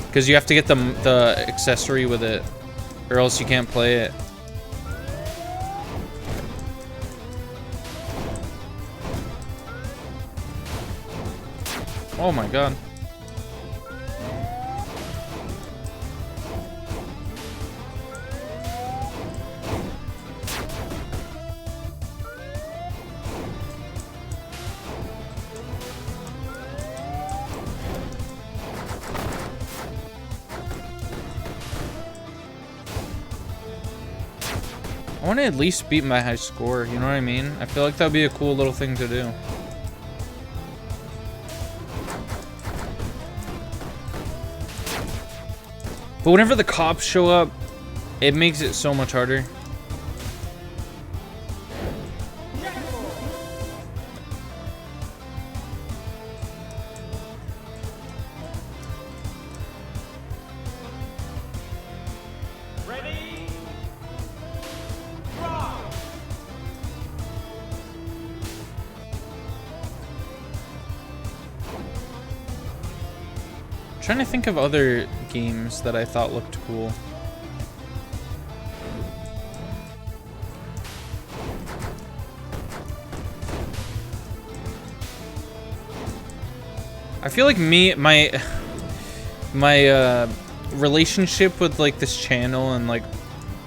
Speaker 1: Because you have to get the accessory with it, or else you can't play it. Oh my god. I want to at least beat my high score, you know what I mean? I feel like that would be a cool little thing to do. But whenever the cops show up, it makes it so much harder.
Speaker 2: Ready? Draw!
Speaker 1: Trying to think of other games that I thought looked cool. I feel like my relationship with like this channel and like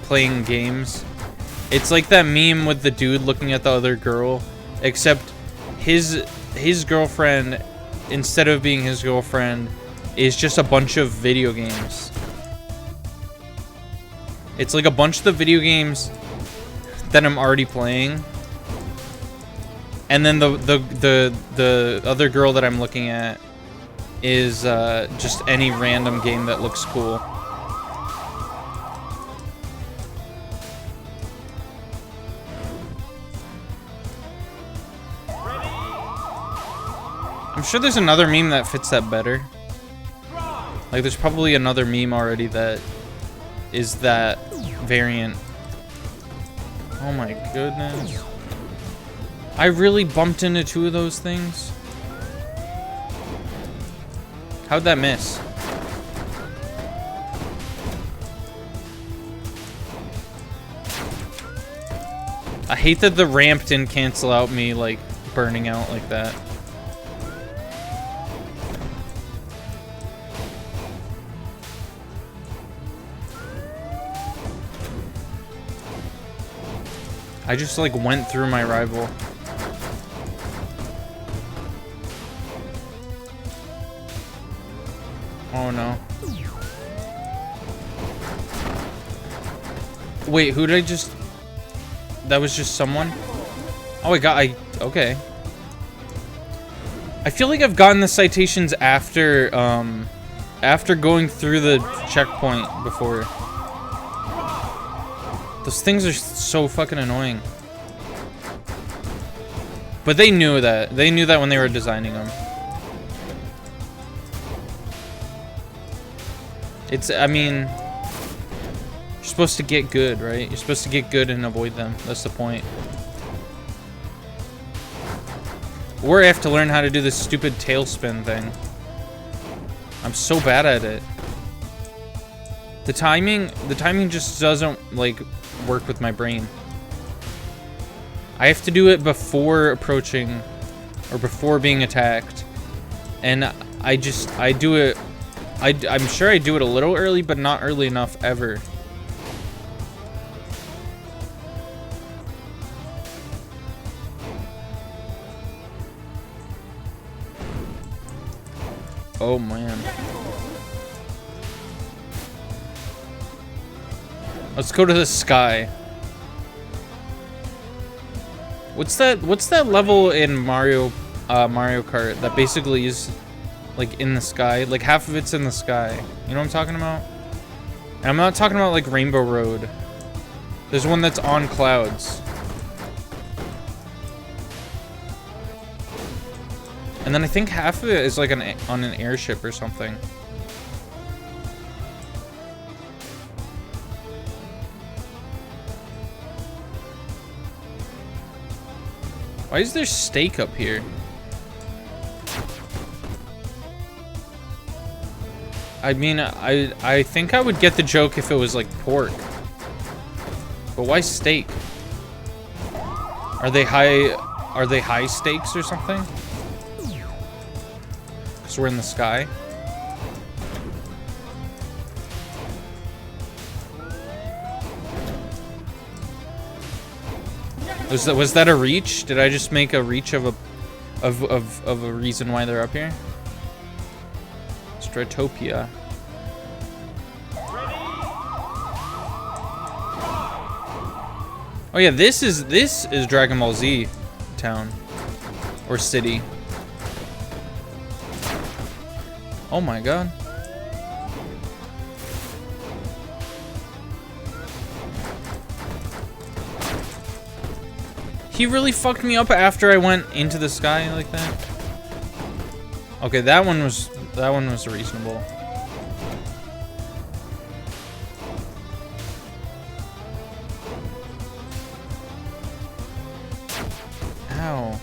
Speaker 1: playing games, it's like that meme with the dude looking at the other girl, except his girlfriend, instead of being his girlfriend, is just a bunch of video games. It's like a bunch of the video games that I'm already playing, and then the other girl that I'm looking at is just any random game that looks cool. I'm sure there's another meme that fits that better. Like, there's probably another meme already that is that variant. Oh my goodness. I really bumped into two of those things. How'd that miss? I hate that the ramp didn't cancel out me, like, burning out like that. I just, like, went through my rival. Oh, no. Wait, who did I just... That was just someone? Oh, okay. I feel like I've gotten the citations after, after going through the checkpoint before. Those things are so fucking annoying. But they knew that. They knew that when they were designing them. I mean, you're supposed to get good, right? You're supposed to get good and avoid them. That's the point. Or I have to learn how to do this stupid tailspin thing. I'm so bad at it. The timing just doesn't, like, work with my brain. I have to do it before approaching or before being attacked. And I'm sure I do it a little early, but not early enough ever. Oh man. Let's go to the sky. What's that level in Mario Kart that basically is like in the sky? Like half of it's in the sky. You know what I'm talking about? And I'm not talking about like Rainbow Road. There's one that's on clouds. And then I think half of it is like on an airship or something. Why is there steak up here? I mean, I think I would get the joke if it was like pork. But why steak? Are they high stakes or something? Because we're in the sky. Was that a reach? Did I just make a reach of a reason why they're up here? Stratopia. Oh yeah, this is Dragon Ball Z town or city. Oh my god. He really fucked me up after I went into the sky like that. Okay, that one was reasonable. Ow.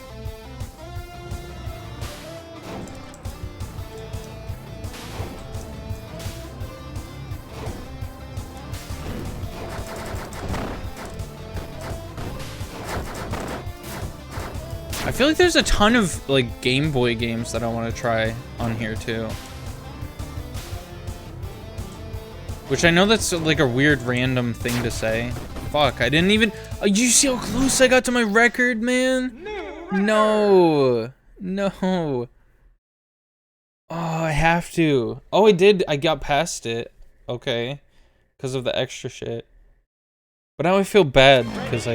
Speaker 1: I feel like there's a ton of like Game Boy games that I want to try on here too. Which I know that's like a weird random thing to say. Fuck, I didn't even... Oh, you see how close I got to my record, man? No. No. Oh, I have to. Oh, I did. I got past it. Okay. Because of the extra shit. But now I feel bad because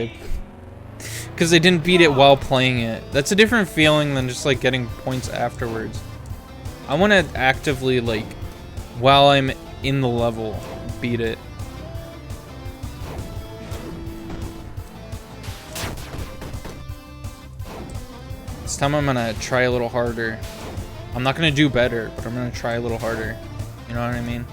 Speaker 1: I didn't beat it while playing it. That's a different feeling than just like getting points afterwards. I want to actively like, while I'm in the level, beat it. This time I'm gonna try a little harder. I'm not gonna do better, but I'm gonna try a little harder. You know what I mean?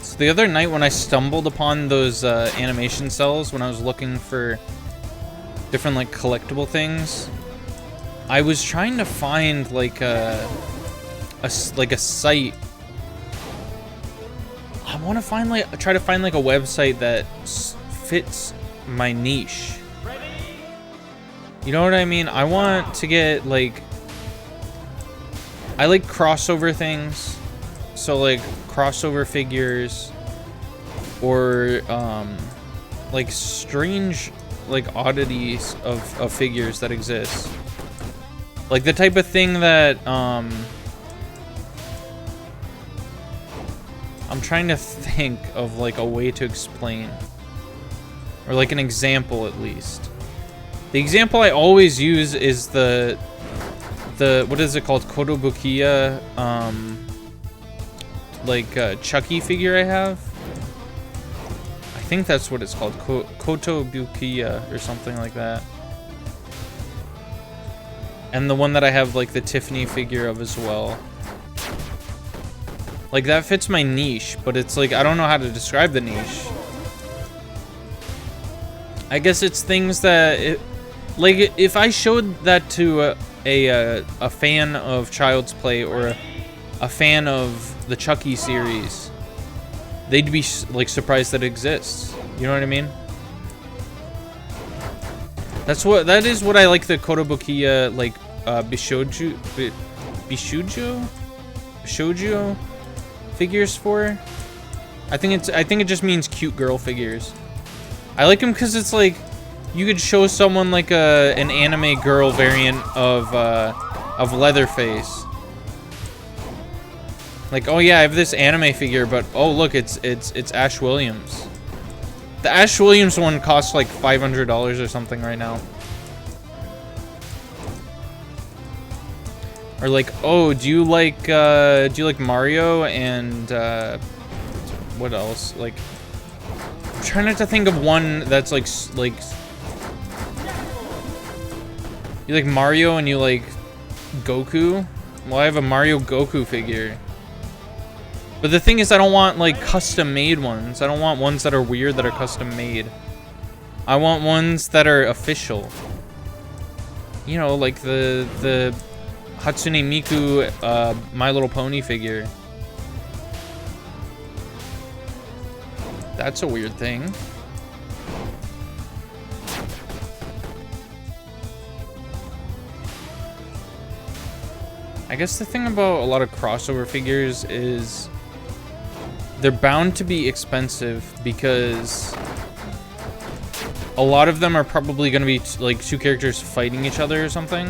Speaker 1: So the other night when I stumbled upon those animation cells when I was looking for different like collectible things, I was trying to find like a site. I want to find try to find like a website that fits my niche. You know what I mean? I want to get like, I like crossover things. So like crossover figures or like strange like oddities of figures that exist. Like the type of thing that I'm trying to think of like a way to explain, or like an example at least. The example I always use is the what is it called, Kotobukiya like Chucky figure I have. I think that's what it's called, Kotobukiya or something like that. And the one that I have like the Tiffany figure of as well. Like that fits my niche, but it's like I don't know how to describe the niche. I guess it's things that like if I showed that to a fan of Child's Play or a fan of the Chucky series, they'd be like surprised that it exists. You know what I mean? That is what I like the Kotobukiya like Bishoujo figures for. I think it just means cute girl figures. I like them because it's like you could show someone like an anime girl variant of Leatherface. Like, oh yeah, I have this anime figure, but oh look, it's Ash Williams. The Ash Williams one costs like $500 or something right now. Or like, oh, do you like Mario and what else? Like, I'm trying not to think of one that's like you like Mario and you like Goku. Well, I have a Mario Goku figure. But the thing is, I don't want like custom made ones. I don't want ones that are weird that are custom made. I want ones that are official. You know, like the Hatsune Miku My Little Pony figure. That's a weird thing. I guess the thing about a lot of crossover figures is they're bound to be expensive because a lot of them are probably going to be like two characters fighting each other or something.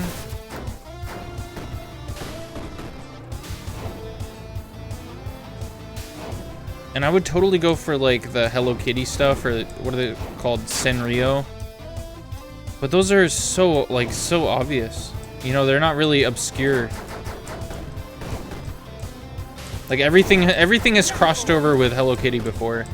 Speaker 1: And I would totally go for like the Hello Kitty stuff, or what are they called, Sanrio. But those are so obvious. You know, they're not really obscure. Like everything has crossed over with Hello Kitty before.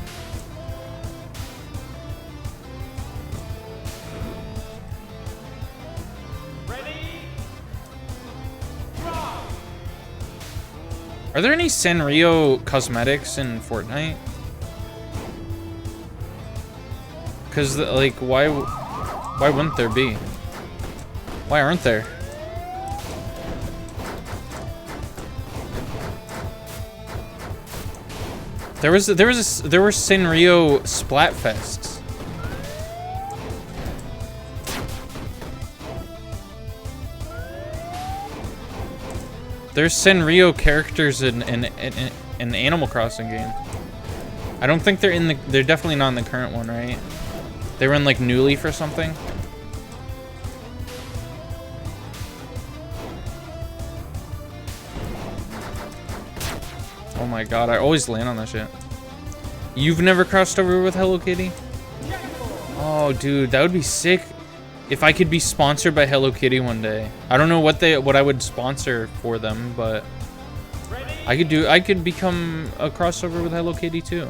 Speaker 1: Are there any Sanrio cosmetics in Fortnite? Cause like why wouldn't there be? Why aren't there? There were Sanrio Splatfests. There's Sanrio characters in an Animal Crossing game. I don't think they're definitely not in the current one, right? They were in like New Leaf or something. Oh my god, I always land on that shit. You've never crossed over with Hello Kitty? Oh dude, that would be sick if I could be sponsored by Hello Kitty one day. I don't know what I would sponsor for them, but I could become a crossover with Hello Kitty too.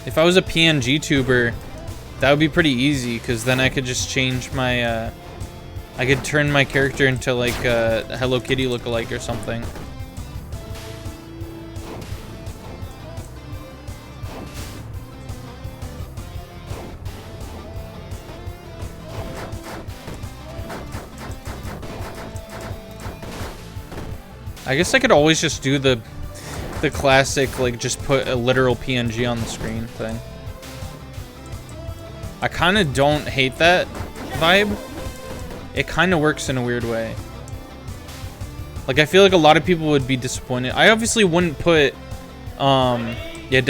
Speaker 1: If I was a PNG tuber, that would be pretty easy, because then I could just change my, I could turn my character into like a Hello Kitty lookalike or something. I guess I could always just do the classic, like, just put a literal PNG on the screen thing. I kind of don't hate that vibe. It kind of works in a weird way. Like, I feel like a lot of people would be disappointed. I obviously wouldn't put, yeah,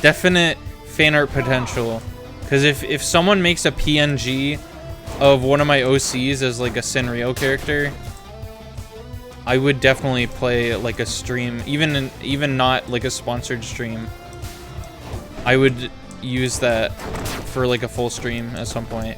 Speaker 1: definite fan art potential. Because if someone makes a PNG of one of my OCs as, like, a Sanrio character, I would definitely play like a stream, even not like a sponsored stream. I would use that for like a full stream at some point.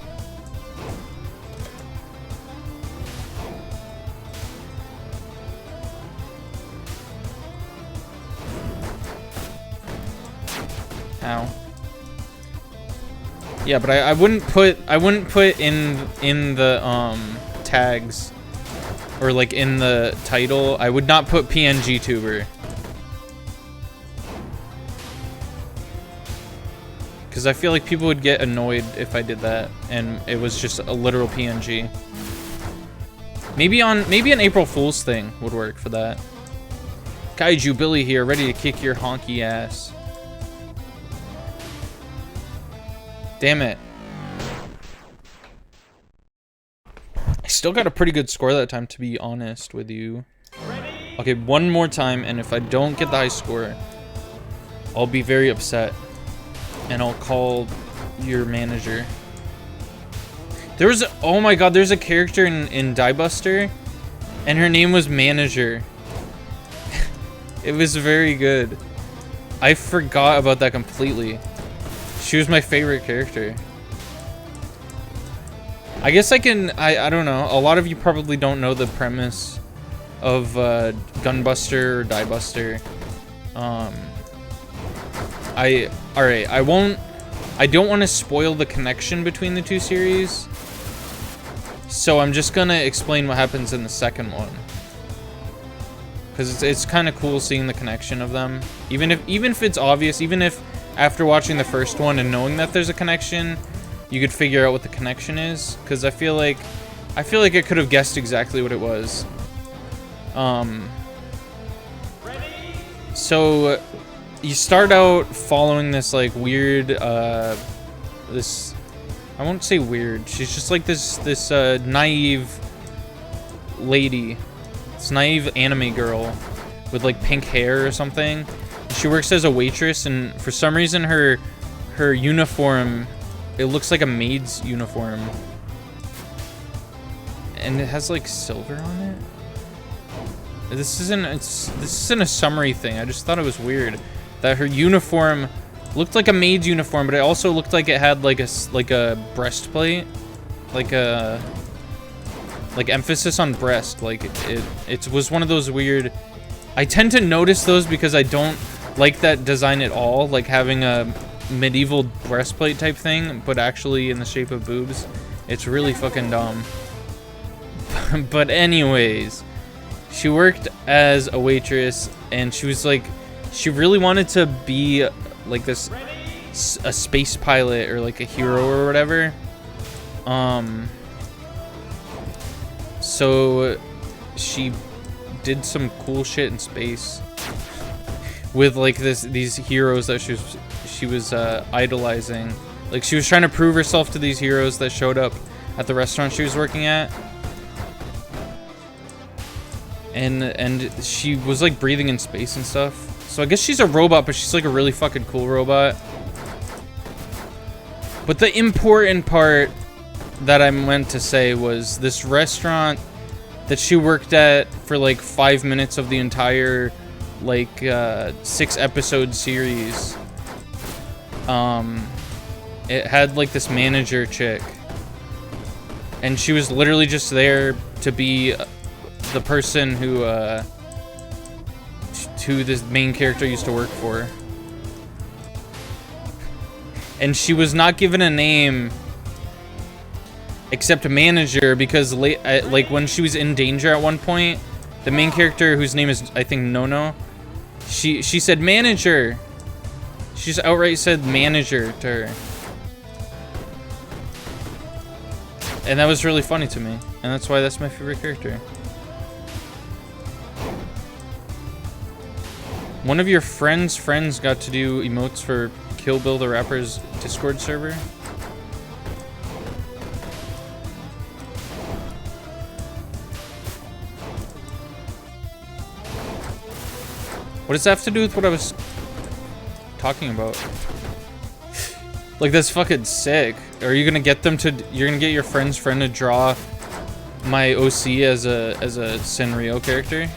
Speaker 1: Ow. Yeah, but I wouldn't put in the tags, or like in the title, I would not put PNG tuber. Because I feel like people would get annoyed if I did that and it was just a literal PNG. Maybe an April Fool's thing would work for that. Kaiju Billy here, ready to kick your honky ass. Damn it. I still got a pretty good score that time, to be honest with you. Okay, one more time, and if I don't get the high score, I'll be very upset. And I'll call your manager. Oh my god, there's a character in Die Buster, and her name was Manager. It was very good. I forgot about that completely. She was my favorite character. I guess I don't know. A lot of you probably don't know the premise of Gunbuster or Die Buster. Alright, I don't want to spoil the connection between the two series, so I'm just gonna explain what happens in the second one, because it's kind of cool seeing the connection of them, even if it's obvious, even if after watching the first one and knowing that there's a connection, you could figure out what the connection is, because I feel like I could have guessed exactly what it was. So you start out following this like weird, I I won't say weird. She's just like this naive lady. This naive anime girl with like pink hair or something. She works as a waitress, and for some reason her uniform, it looks like a maid's uniform. And it has like silver on it. This isn't a summary thing. I just thought it was weird that her uniform looked like a maid's uniform, but it also looked like it had like a breastplate, like emphasis on breast. Like it was one of those weird. I tend to notice those because I don't like that design at all, like having a medieval breastplate type thing, but actually in the shape of boobs. It's really fucking dumb. But anyways, she worked as a waitress, and she was like, she really wanted to be like a space pilot or like a hero or whatever. So she did some cool shit in space with like these heroes that she was idolizing. Like she was trying to prove herself to these heroes that showed up at the restaurant she was working at. And she was like breathing in space and stuff. So I guess she's a robot, but she's like a really fucking cool robot. But the important part that I meant to say was this restaurant that she worked at for like 5 minutes of the entire like 6-episode series. It had like this manager chick, and she was literally just there to be the person who this main character used to work for. And she was not given a name except manager, because like when she was in danger at one point, the main character, whose name is I think Nono, she said manager. She just outright said manager to her. And that was really funny to me, and that's why that's my favorite character. One of your friends' friends got to do emotes for Kill Bill the Rapper's Discord server. What does that have to do with what I was talking about? Like, that's fucking sick. Are you gonna get them to? You're gonna get your friend's friend to draw my OC as a Senryo character?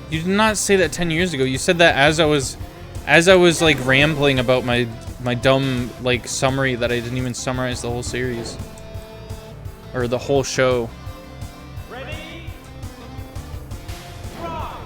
Speaker 1: You did not say that 10 years ago. You said that as I was like rambling about my dumb like summary that I didn't even summarize the whole series or the whole show.
Speaker 2: Ready? Rise!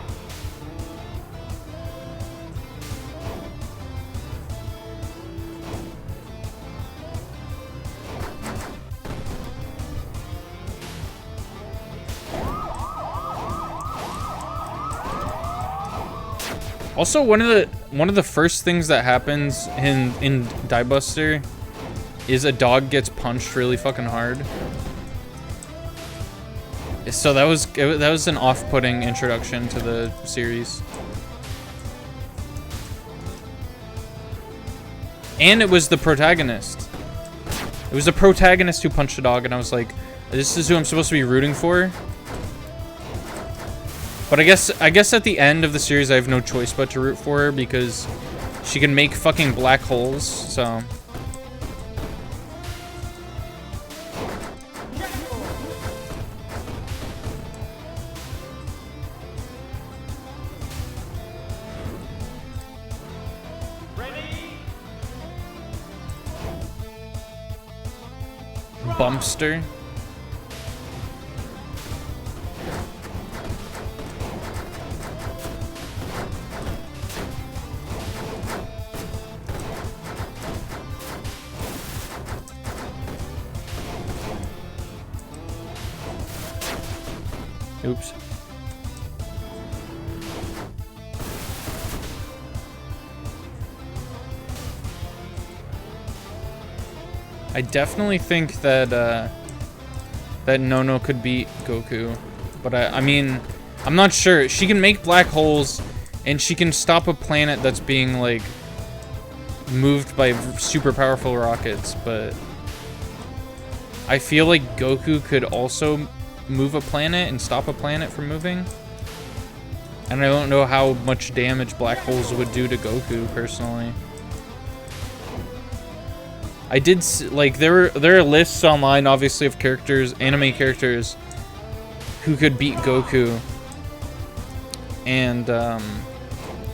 Speaker 1: Also, one of the first things that happens in Die Buster is a dog gets punched really fucking hard. So that was an off-putting introduction to the series. And it was the protagonist. It was the protagonist who punched a dog, and I was like, this is who I'm supposed to be rooting for? But I guess at the end of the series I have no choice but to root for her, because she can make fucking black holes, so.
Speaker 2: Ready?
Speaker 1: Bumpster. Oops. I definitely think that that Nono could beat Goku, but I mean, I'm not sure. She can make black holes, and she can stop a planet that's being, like, moved by super powerful rockets, but I feel like Goku could also move a planet and stop a planet from moving. And I don't know how much damage black holes would do to Goku, personally. I did, like, there are lists online, obviously, of characters, anime characters, who could beat Goku. And,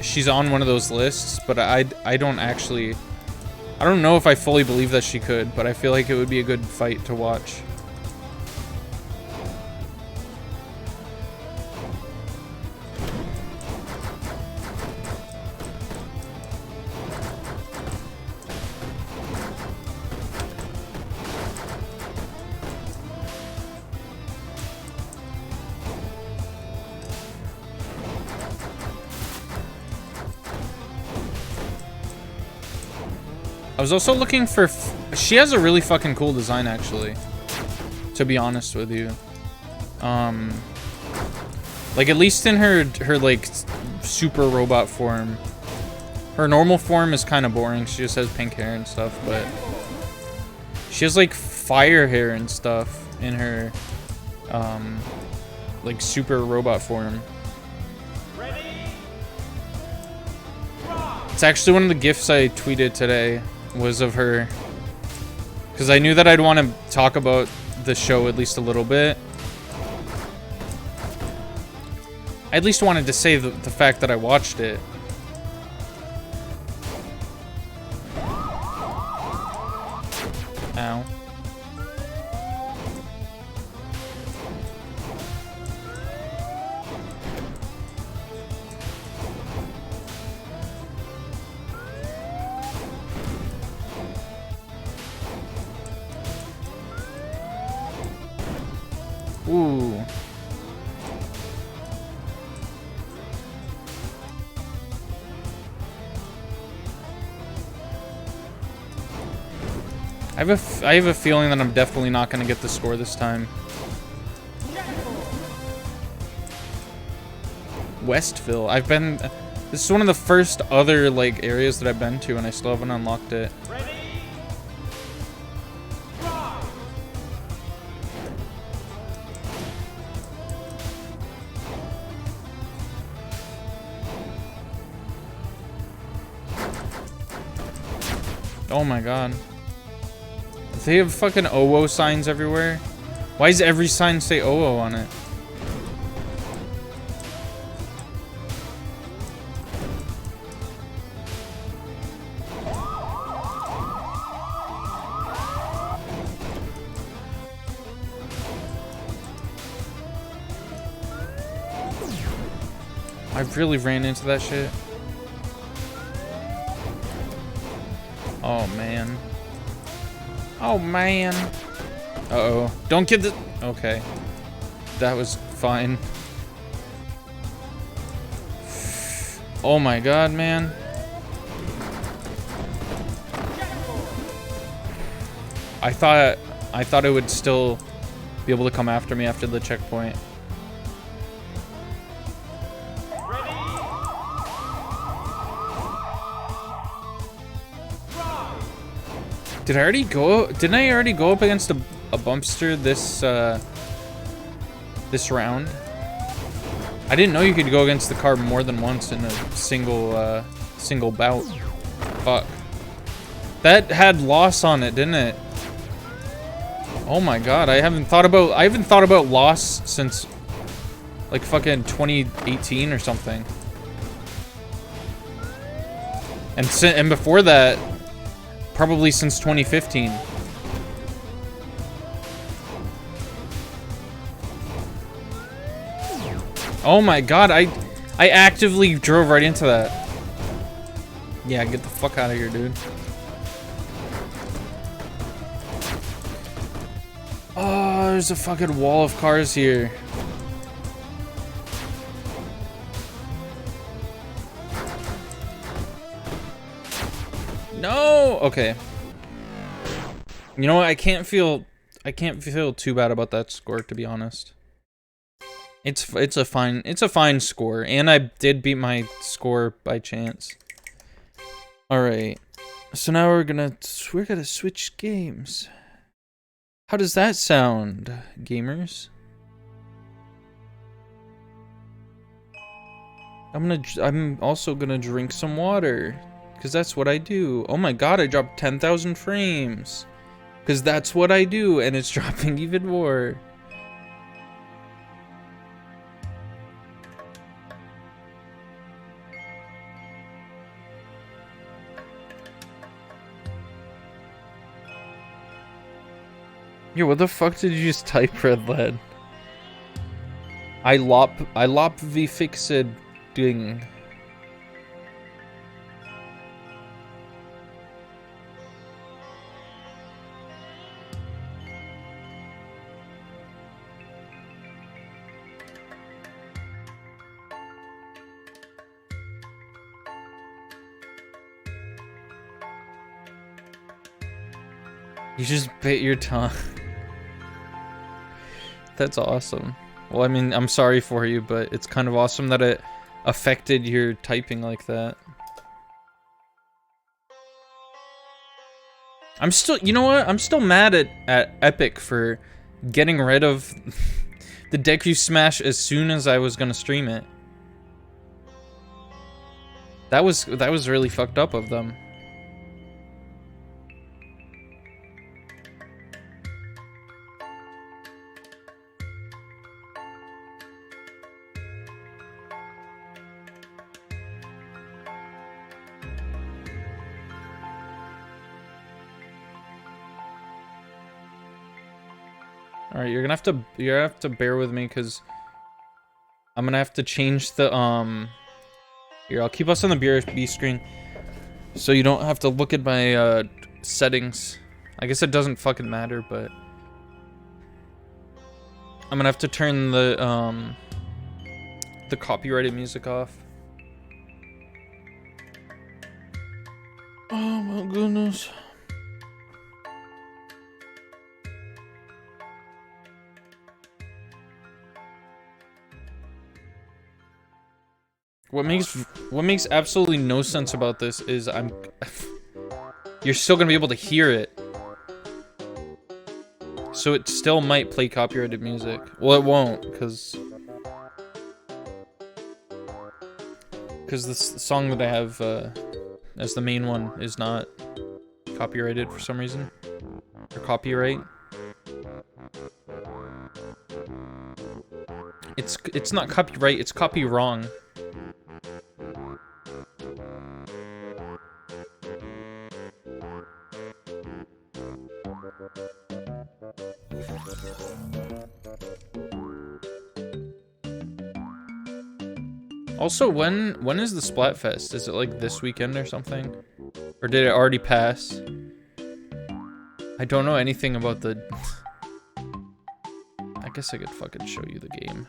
Speaker 1: she's on one of those lists, but I don't actually... I don't know if I fully believe that she could, but I feel like it would be a good fight to watch. I was also looking for... she has a really fucking cool design, actually. To be honest with you. Like, at least in her like, super robot form. Her normal form is kind of boring. She just has pink hair and stuff, but... she has, like, fire hair and stuff in her, like, super robot form. It's actually one of the GIFs I tweeted today. Was of her, because I knew that I'd want to talk about the show at least a little bit. I at least wanted to say the fact that I watched it. Ow. Ooh. I have a feeling that I'm definitely not going to get the score this time. Westville. This is one of the first other, like, areas that I've been to, and I still haven't unlocked it. Oh my god. They have fucking OO signs everywhere. Why does every sign say OO on it? I really ran into that shit. Oh man. Oh man. Uh-oh. Don't get the... okay. That was fine. Oh my god, man. I thought it would still be able to come after me after the checkpoint. Didn't I already go up against a bumpster this this round? I didn't know you could go against the car more than once in a single bout. Fuck. That had loss on it, didn't it? Oh my god, I haven't thought about loss since like fucking 2018 or something. And before that, probably since 2015. Oh my god, I actively drove right into that. Yeah, get the fuck out of here, dude. Oh, there's a fucking wall of cars here. No! Okay. You know what? I can't feel too bad about that score, to be honest. It's a fine score, and I did beat my score by chance. All right, so now we're gonna switch games. How does that sound, gamers? I'm also gonna drink some water, cause that's what I do. Oh my god, I dropped 10,000 frames, cause that's what I do, and it's dropping even more. Yo, what the fuck did you just type, Red Lead? I lop v fixed ding. You just bit your tongue. That's awesome. Well, I mean, I'm sorry for you, but it's kind of awesome that it affected your typing like that. I'm still, you know what? I'm still mad at Epic for getting rid of the Deku Smash as soon as I was gonna stream it. That was really fucked up of them. All right, you're gonna have to bear with me because I'm gonna have to change the Here, I'll keep us on the BRB screen, so you don't have to look at my settings. I guess it doesn't fucking matter, but I'm gonna have to turn the copyrighted music off. Oh my goodness. What makes absolutely no sense about this is you're still gonna be able to hear it. So it still might play copyrighted music. Well, it won't, because this song that I have as the main one is not copyrighted for some reason. Or copyright. It's not copyright, it's copy wrong. Also, when is the Splatfest? Is it like this weekend or something? Or did it already pass? I don't know anything about the... I guess I could fucking show you the game.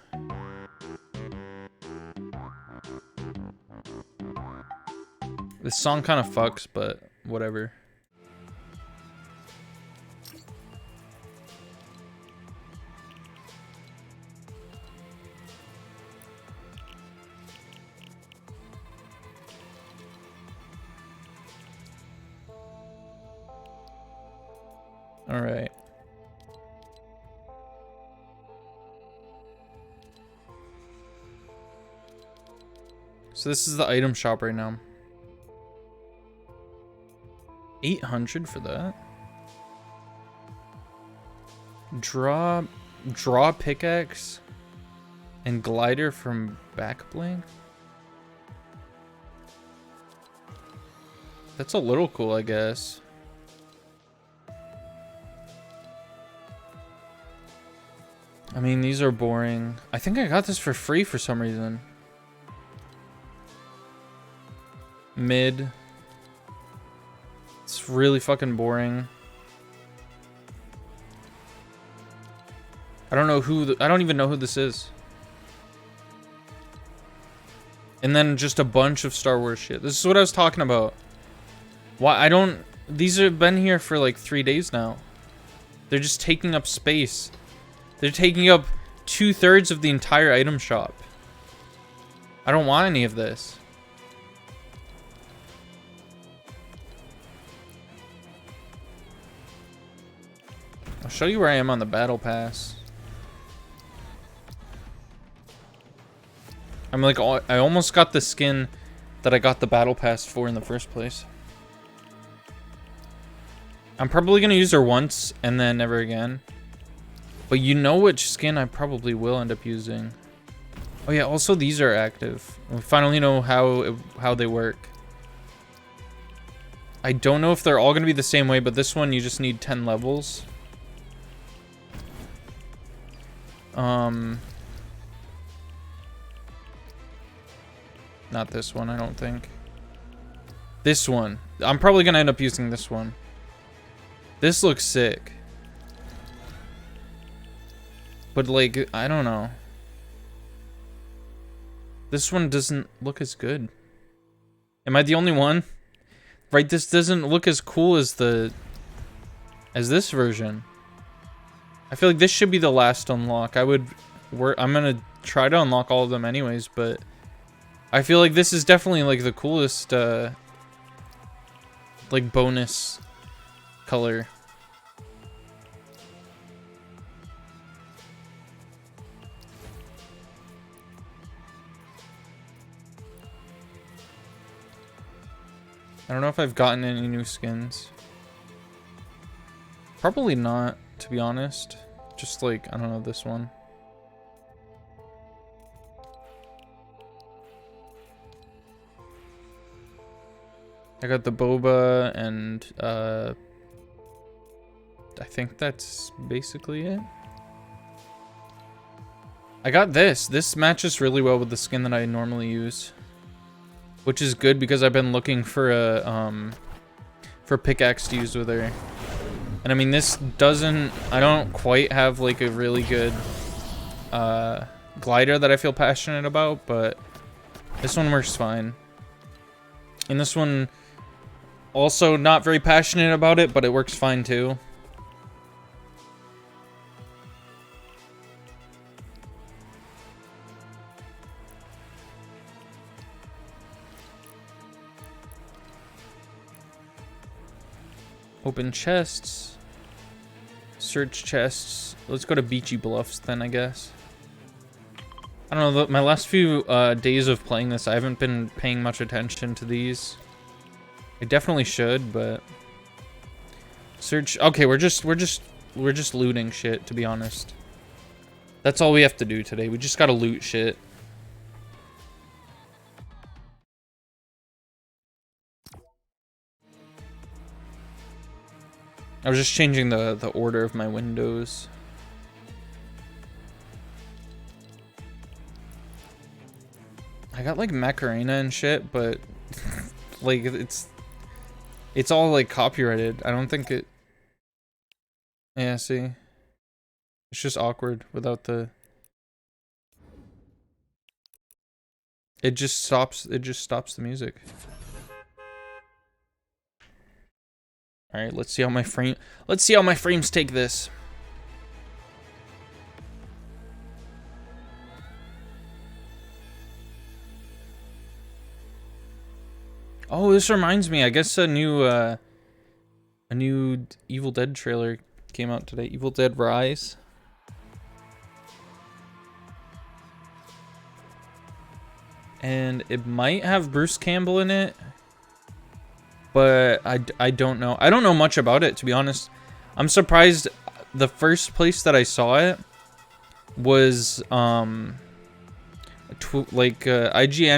Speaker 1: This song kind of fucks, but whatever. All right. So this is the item shop right now. 800 for that. Draw pickaxe and glider from back bling. That's a little cool, I guess. I mean, these are boring. I think I got this for free for some reason. Mid. It's really fucking boring. I don't know who I don't even know who this is. And then just a bunch of Star Wars shit. This is what I was talking about. Why I don't... These have been here for like 3 days now. They're just taking up space. They're taking up 2/3 of the entire item shop. I don't want any of this. I'll show you where I am on the battle pass. I'm like, I almost got the skin that I got the battle pass for in the first place. I'm probably gonna use her once and then never again. But you know which skin I probably will end up using. Oh yeah, also these are active. We finally know how they work. I don't know if they're all gonna be the same way, but this one you just need 10 levels. Not this one, I don't think. This one. I'm probably gonna end up using this one. This looks sick. But like, I don't know. This one doesn't look as good. Am I the only one? Right, this doesn't look as cool as this version. I feel like this should be the last unlock. I'm gonna try to unlock all of them anyways, but I feel like this is definitely like the coolest like bonus color. I don't know if I've gotten any new skins. Probably not, to be honest. Just like, I don't know, this one. I got the boba and I think that's basically it. I got this. This matches really well with the skin that I normally use. Which is good because I've been looking for a pickaxe to use with her. And I mean, this doesn't, I don't quite have like a really good glider that I feel passionate about, but this one works fine. And this one, also not very passionate about it, but it works fine too. Open chests. Search chests. Let's go to Beachy Bluffs then, I guess. I don't know, my last few days of playing this, I haven't been paying much attention to these. I definitely should, but search. Okay, we're just looting shit, to be honest. That's all we have to do today. We just gotta loot shit. I was just changing the order of my windows. I got like Macarena and shit, but like it's all like copyrighted. I don't think it. Yeah, see, it's just awkward without the. It just stops the music. All right, let's see how my frames take this. Oh, this reminds me. I guess a new Evil Dead trailer came out today. Evil Dead Rise. And it might have Bruce Campbell in it. But I don't know. I don't know much about it, to be honest. I'm surprised the first place that I saw it was IGN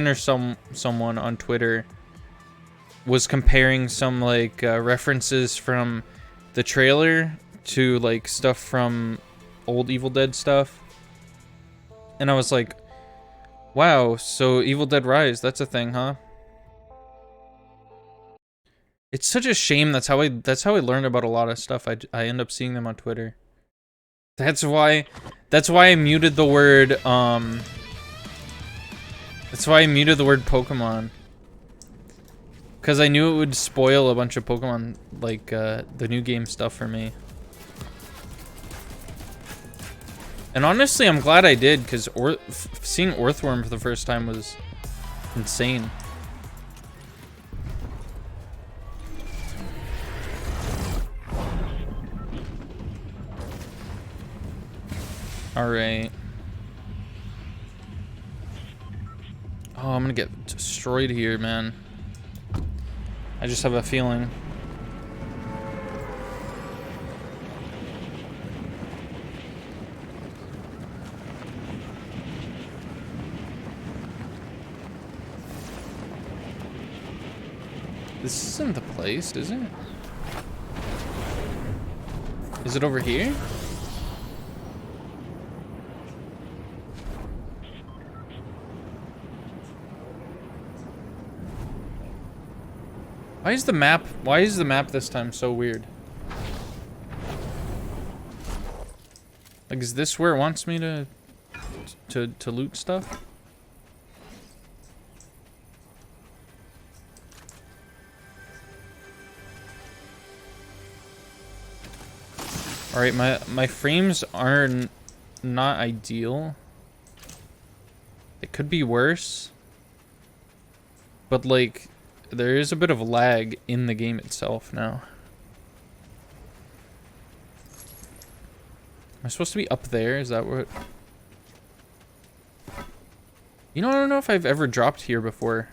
Speaker 1: or someone on Twitter was comparing some like references from the trailer to like stuff from old Evil Dead stuff. And I was like, wow, so Evil Dead Rise, that's a thing, huh? It's such a shame. That's how I learned about a lot of stuff. I end up seeing them on Twitter. That's why I muted the word Pokemon. Cuz I knew it would spoil a bunch of Pokemon like the new game stuff for me. And honestly, I'm glad I did, because seeing Orthworm for the first time was insane. Alright. Oh, I'm gonna get destroyed here, man. I just have a feeling. This isn't the place, is it? Is it over here? Why is the map this time so weird? Like, is this where it wants me to loot stuff? Alright, my frames are not ideal. It could be worse. But, like, there is a bit of lag in the game itself now. Am I supposed to be up there? Is that what... You know, I don't know if I've ever dropped here before.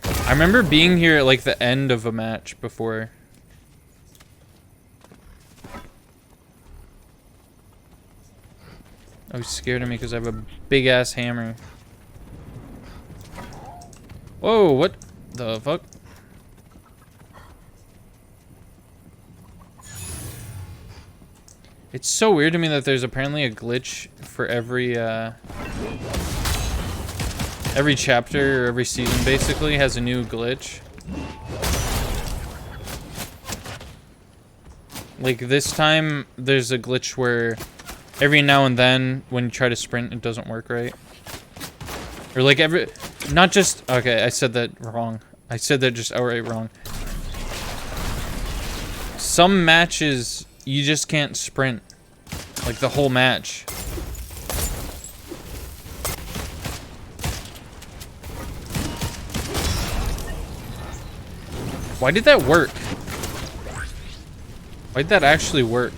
Speaker 1: I remember being here at, like, the end of a match before. I was scared of me because I have a big-ass hammer. Whoa, what the fuck? It's so weird to me that there's apparently a glitch for every chapter or every season basically has a new glitch. Like this time, there's a glitch where every now and then when you try to sprint, it doesn't work right. Or like not just, okay, I said that wrong. I said that just outright wrong. Some matches, you just can't sprint. Like the whole match. Why did that work? Why did that actually work?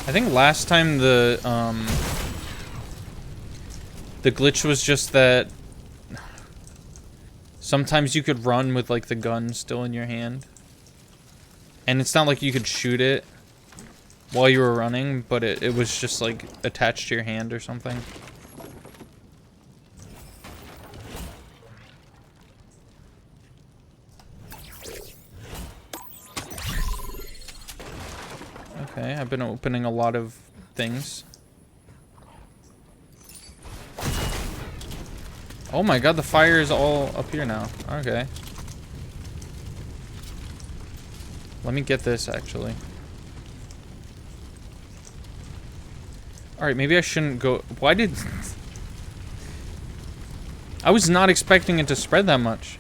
Speaker 1: I think last time the glitch was just that sometimes you could run with like the gun still in your hand. And it's not like you could shoot it while you were running, but it was just like attached to your hand or something. Okay, I've been opening a lot of things. Oh my god, the fire is all up here now. Okay. Let me get this, actually. Alright, maybe I shouldn't go... Why did... I was not expecting it to spread that much.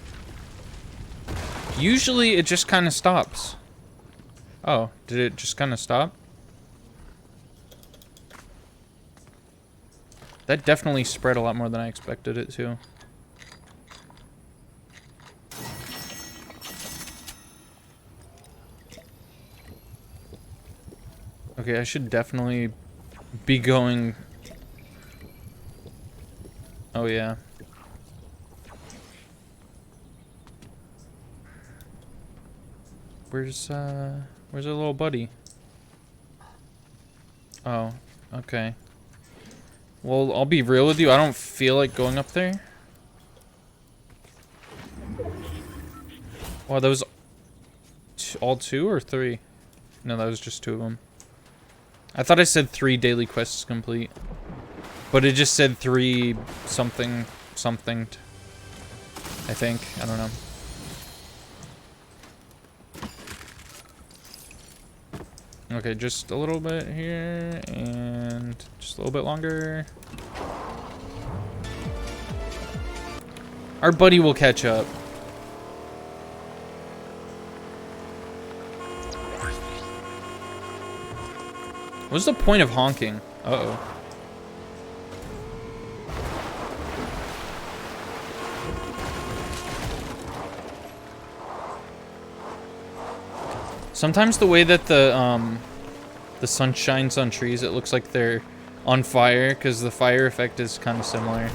Speaker 1: Usually, it just kind of stops. Oh, did it just kind of stop? That definitely spread a lot more than I expected it to. Okay, I should definitely be going... Oh, yeah. Where's our little buddy? Oh, okay. Well, I'll be real with you. I don't feel like going up there. Wow, that was all 2 or 3? No, that was just 2 of them. I thought I said 3 daily quests complete. But it just said 3 something. I think. I don't know. Okay, just a little bit here and just a little bit longer. Our buddy will catch up. What's the point of honking? Uh-oh. Sometimes the way that the sun shines on trees, it looks like they're on fire because the fire effect is kind of similar.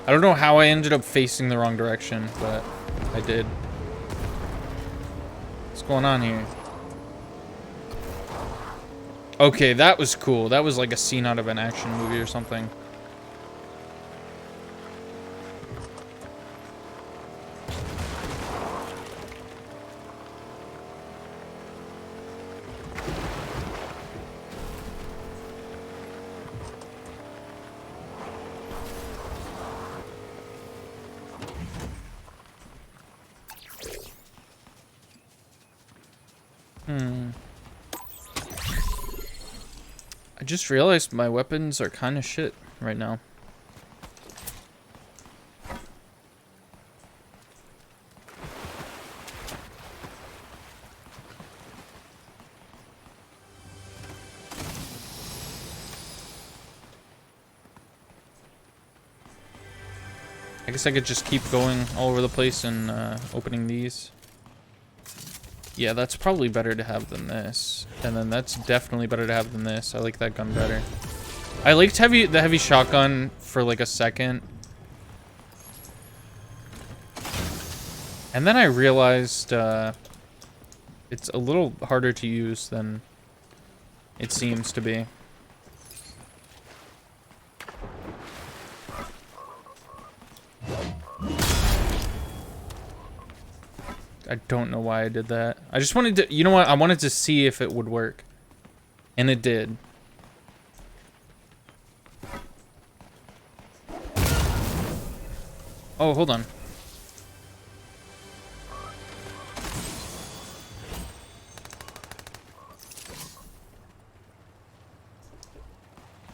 Speaker 1: I don't know how I ended up facing the wrong direction, but I did. What's going on here? Okay, that was cool. That was like a scene out of an action movie or something. I just realized my weapons are kind of shit right now. I guess I could just keep going all over the place and opening these. Yeah, that's probably better to have than this. And then that's definitely better to have than this. I like that gun better. I liked the heavy shotgun for like a second. And then I realized it's a little harder to use than it seems to be. I don't know why I did that. I just wanted to, you know what? I wanted to see if it would work. And it did. Oh, hold on.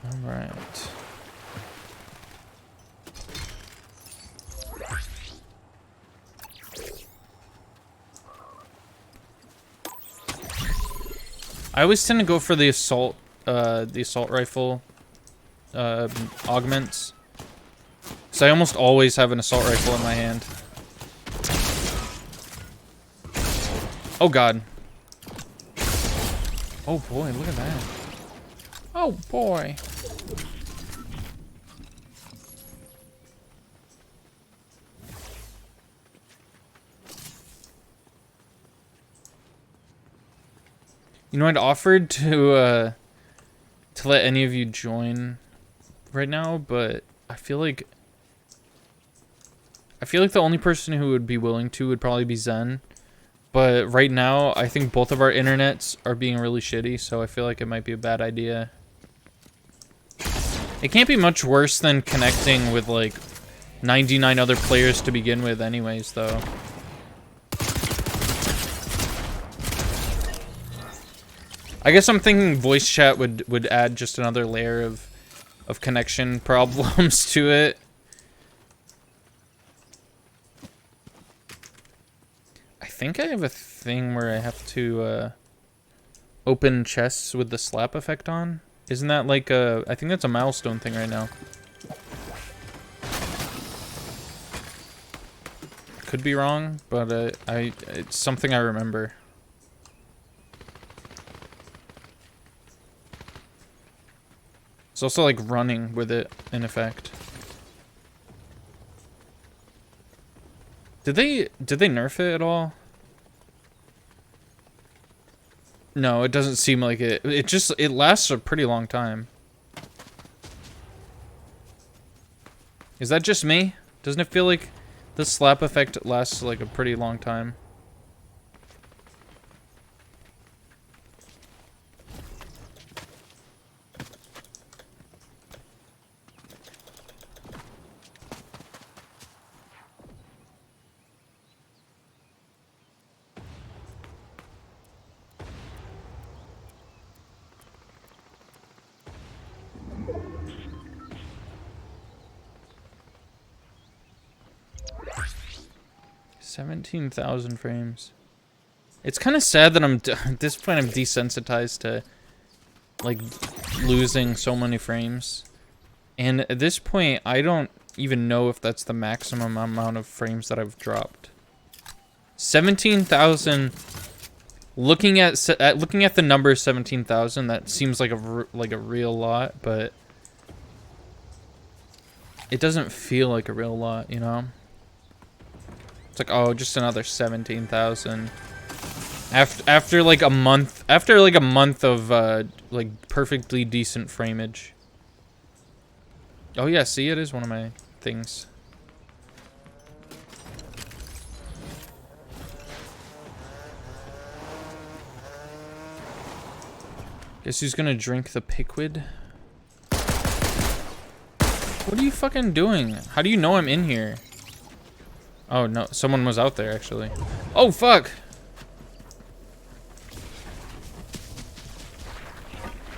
Speaker 1: All right. I always tend to go for the assault rifle augments. So I almost always have an assault rifle in my hand. Oh god. Oh boy, look at that. Oh boy. You know, I'd offered to let any of you join right now, but I feel like the only person who would be willing to would probably be Zen. But right now, I think both of our internets are being really shitty, so I feel like it might be a bad idea. It can't be much worse than connecting with like 99 other players to begin with anyways, though. I guess I'm thinking voice chat would add just another layer of connection problems to it. I think I have a thing where I have to open chests with the slap effect on. Isn't that like a... I think that's a milestone thing right now. Could be wrong, but it's something I remember. It's also like running with it in effect. Did they nerf it at all? No, it doesn't seem like it. It lasts a pretty long time. Is that just me? Doesn't it feel like the slap effect lasts like a pretty long time? 17,000 frames. It's kind of sad that at this point I'm desensitized to like losing so many frames. And at this point I don't even know if that's the maximum amount of frames that I've dropped. 17,000. Looking at the number 17,000, that seems like a real lot, but it doesn't feel like a real lot, you know? It's like, oh, just another 17,000. After like a month of like perfectly decent frameage. Oh yeah, see, it is one of my things. Guess who's gonna drink the piquid? What are you fucking doing? How do you know I'm in here? Oh no, someone was out there actually. Oh fuck!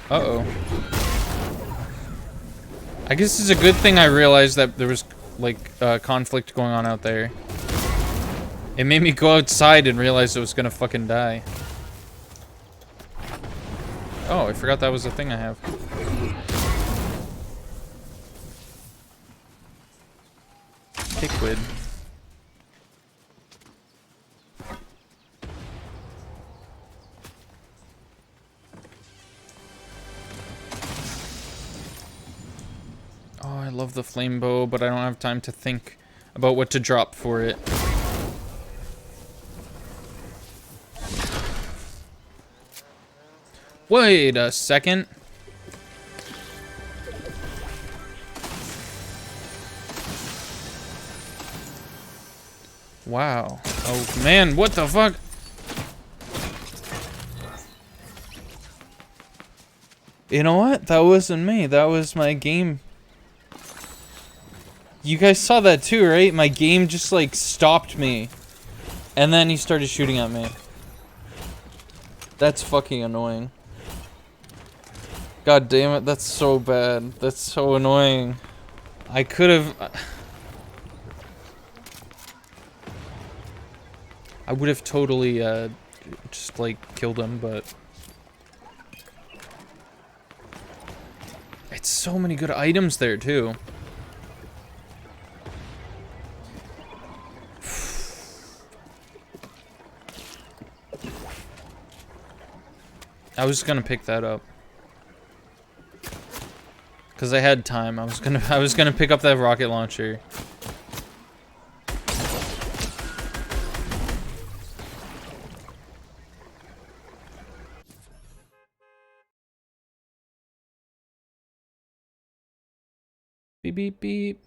Speaker 1: Uh-oh. I guess it's a good thing I realized that there was like conflict going on out there. It made me go outside and realize I was gonna fucking die. Oh, I forgot that was a thing I have. Piquid. Oh, I love the flame bow, but I don't have time to think about what to drop for it. Wait a second. Wow. Oh man, what the fuck? You know what? That wasn't me. That was my game. You guys saw that too, right? My game just like stopped me. And then he started shooting at me. That's fucking annoying. God damn it, that's so bad. That's so annoying. I could have... I would have totally, just, like, killed him, but... It's so many good items there, too. I was gonna pick that up. Cause I had time. I was gonna pick up that rocket launcher. Beep beep beep.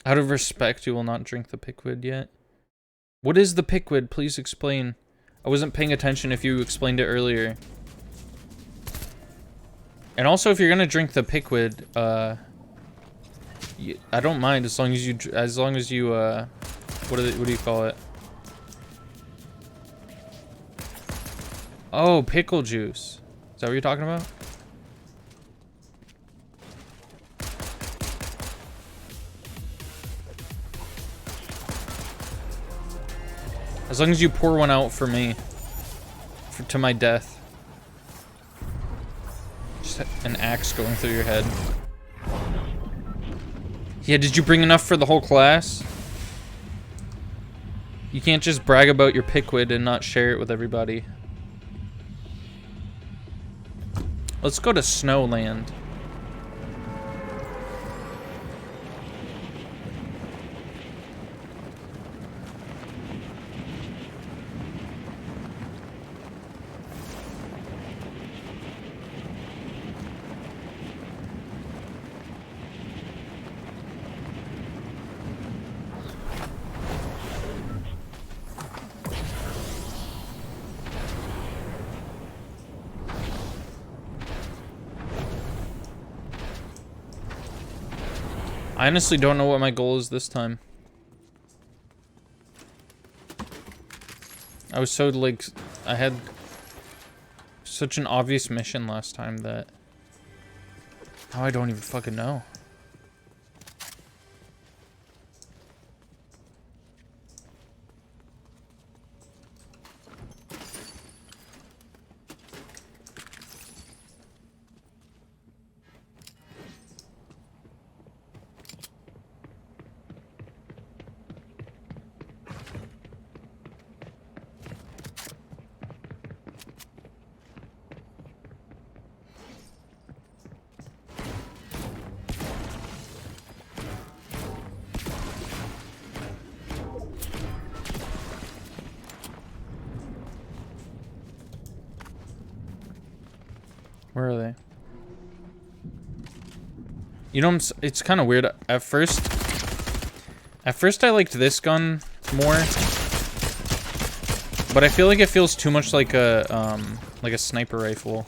Speaker 1: Out of respect, you will not drink the piquid yet. What is the piquid? Please explain. I wasn't paying attention if you explained it earlier. And also, if you're gonna drink the piquid, I don't mind as long as you, what do you call it? Oh, pickle juice. Is that what you're talking about? As long as you pour one out for me. To my death. Just an axe going through your head. Yeah, did you bring enough for the whole class? You can't just brag about your piquid and not share it with everybody. Let's go to Snowland. I honestly don't know what my goal is this time. I was so like, I had such an obvious mission last time that Oh, I don't even fucking know. Where are they? You know, it's kind of weird. At first I liked this gun more, but I feel like it feels too much like a sniper rifle.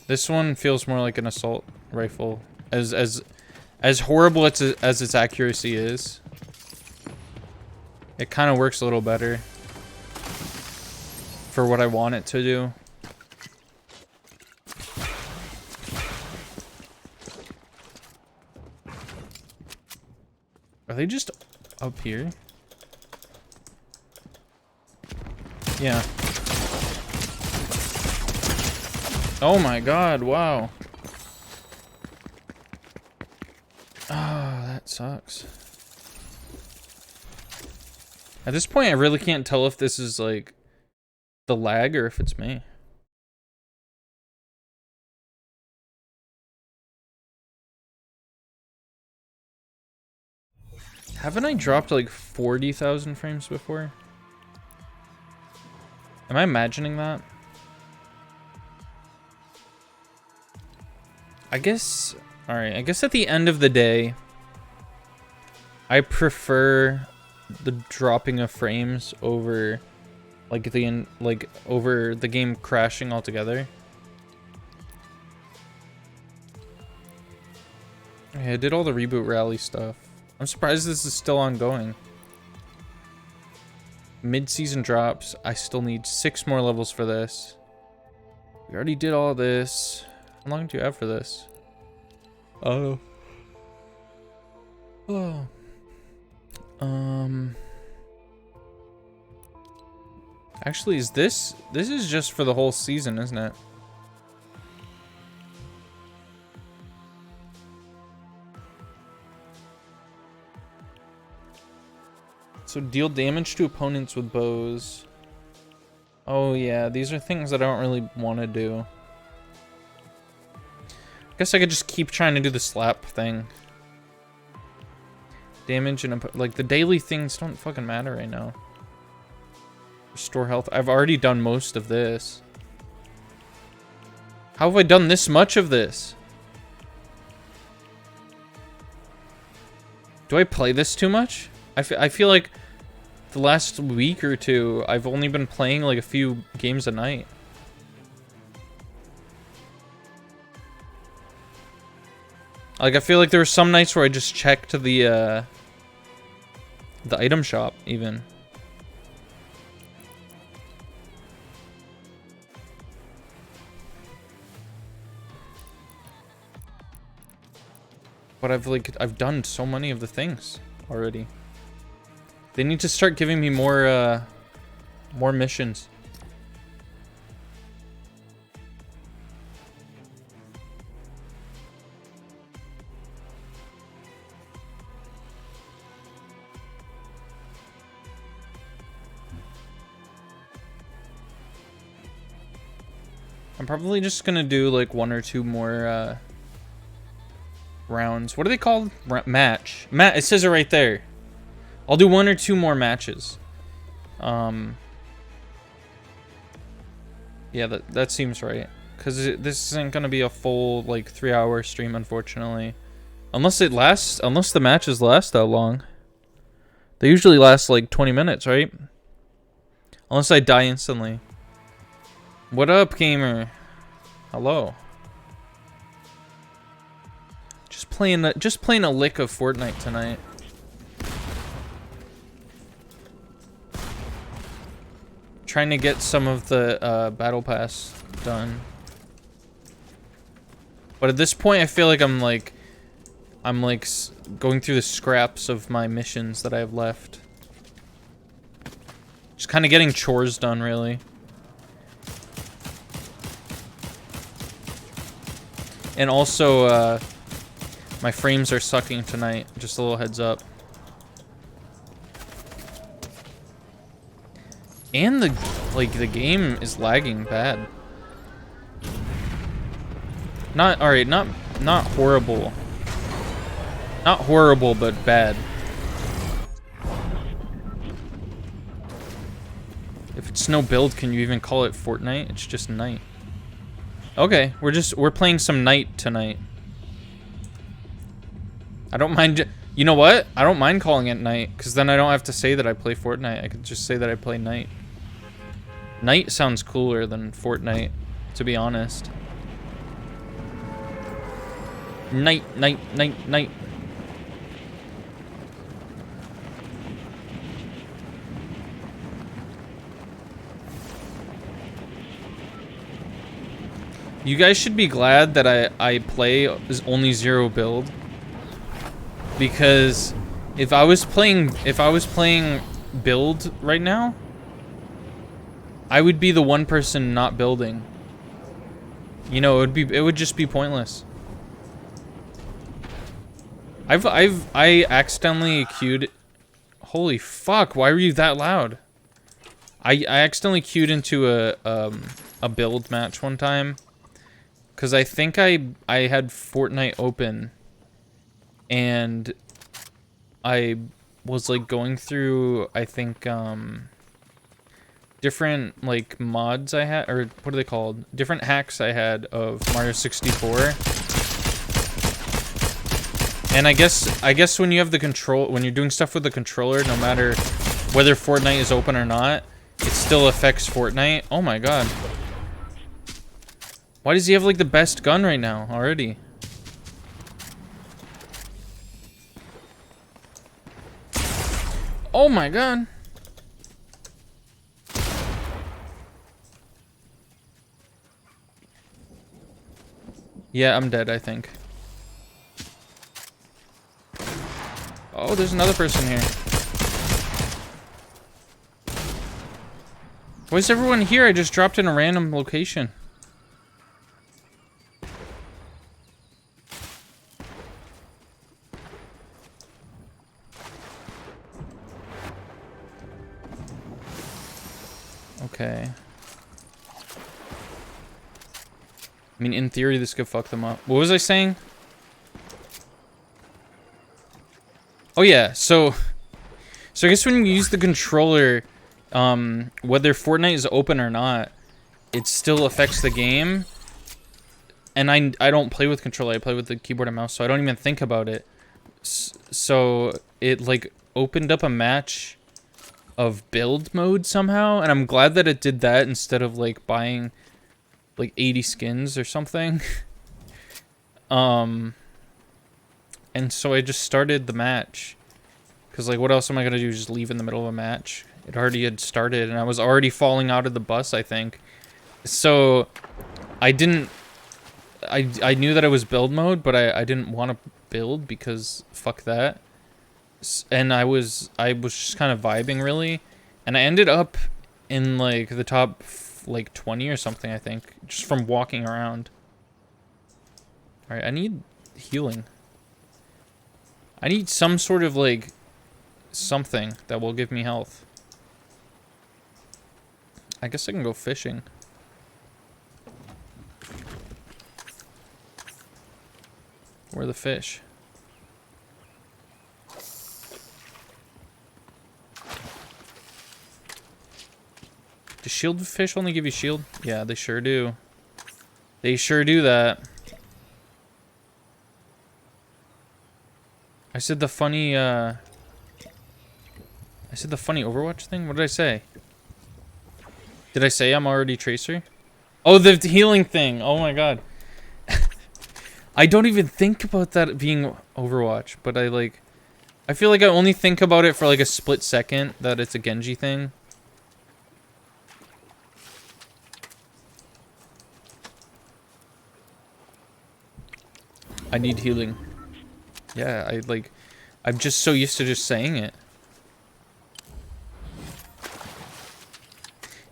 Speaker 1: This one feels more like an assault rifle, as horrible as its accuracy is. It kind of works a little better for what I want it to do. Are they just up here? Yeah. Oh my god, wow. Oh, that sucks. At this point, I really can't tell if this is like the lag or if it's me. Haven't I dropped like 40,000 frames before? Am I imagining that? I guess, alright, I guess at the end of the day, I prefer the dropping of frames over over the game crashing altogether. Okay, I did all the reboot rally stuff. I'm surprised this is still ongoing. Mid-season drops. I still need 6 more levels for this. We already did all this. How long do you have for this? Oh. Oh. Actually, this is just for the whole season, isn't it? So deal damage to opponents with bows. Oh yeah, these are things that I don't really want to do. I guess I could just keep trying to do the slap thing. Damage and like the daily things don't fucking matter right now. Restore health. I've already done most of this. How have I done this much of this? Do I play this too much? I feel like the last week or two, I've only been playing like a few games a night. Like, I feel like there were some nights where I just checked the item shop, even. But I've done so many of the things already. They need to start giving me more missions. I'm probably just gonna do like 1 or 2 more rounds. What are they called? Match. It says it right there. I'll do 1 or 2 more matches. Yeah, that seems right. Because this isn't gonna be a full like 3-hour stream, unfortunately. Unless the matches last that long. They usually last like 20 minutes, right? Unless I die instantly. What up, gamer? Hello. Just playing a lick of Fortnite tonight. Trying to get some of the battle pass done. But at this point, I feel like I'm like going through the scraps of my missions that I have left. Just kind of getting chores done, really. And also, my frames are sucking tonight. Just a little heads up. And the game is lagging bad. Not alright, not horrible. Not horrible, but bad. If it's no build, can you even call it Fortnite? It's just night. Okay, we're playing some night tonight. I don't mind. You know what? I don't mind calling it night, because then I don't have to say that I play Fortnite. I could just say that I play night. Night sounds cooler than Fortnite, to be honest. Night, night, night, night. You guys should be glad that I play is only 0 build. Because if I was playing build right now, I would be the one person not building. You know, it would just be pointless. I accidentally queued. Holy fuck, why were you that loud? I accidentally queued into a build match one time. Cause I think I had Fortnite open, and I was like going through, I think different like mods I had, or what are they called? Different hacks I had of Mario 64. And I guess when you have the control, when you're doing stuff with the controller, no matter whether Fortnite is open or not, it still affects Fortnite. Oh my god. Why does he have like the best gun right now already? Oh my god. Yeah, I'm dead, I think. Oh, there's another person here. Why is everyone here? I just dropped in a random location. Okay. I mean, in theory, this could fuck them up. What was I saying? Oh yeah, so I guess when you use the controller, whether Fortnite is open or not, it still affects the game. And I don't play with controller, I play with the keyboard and mouse, so I don't even think about it. So it like opened up a match of build mode somehow, and I'm glad that it did that instead of like buying like 80 skins or something. And so I just started the match. Because, like, what else am I going to do? Just leave in the middle of a match? It already had started, and I was already falling out of the bus, I think. So, I didn't... I knew that it was build mode, but I didn't want to build because fuck that. And I was just kind of vibing, really. And I ended up in, like, the top, like, 20 or something, I think. Just from walking around. Alright, I need healing. I need some sort of, like, something that will give me health. I guess I can go fishing. Where are the fish? Do shield fish only give you shield? Yeah, they sure do. They sure do that. I said the funny Overwatch thing? What did I say? Did I say I'm already Tracer? Oh, the healing thing. Oh my god. I don't even think about that being Overwatch, but I feel like I only think about it for like a split second that it's a Genji thing. I need healing. Yeah, I'm just so used to just saying it.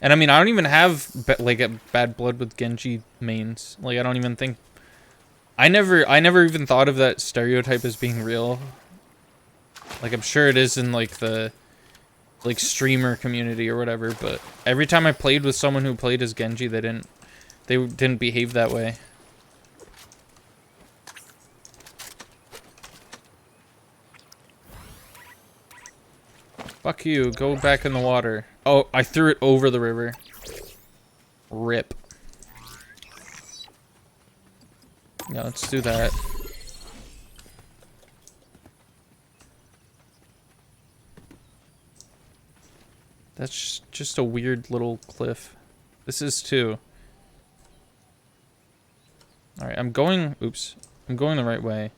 Speaker 1: And I mean, I don't even have like a bad blood with Genji mains. Like, I don't even think. I never even thought of that stereotype as being real. Like, I'm sure it is in like the streamer community or whatever. But every time I played with someone who played as Genji, they didn't behave that way. Fuck you. Go back in the water. Oh, I threw it over the river. Rip. Yeah, let's do that. That's just a weird little cliff. This is too. Alright, I'm going... Oops. I'm going the right way.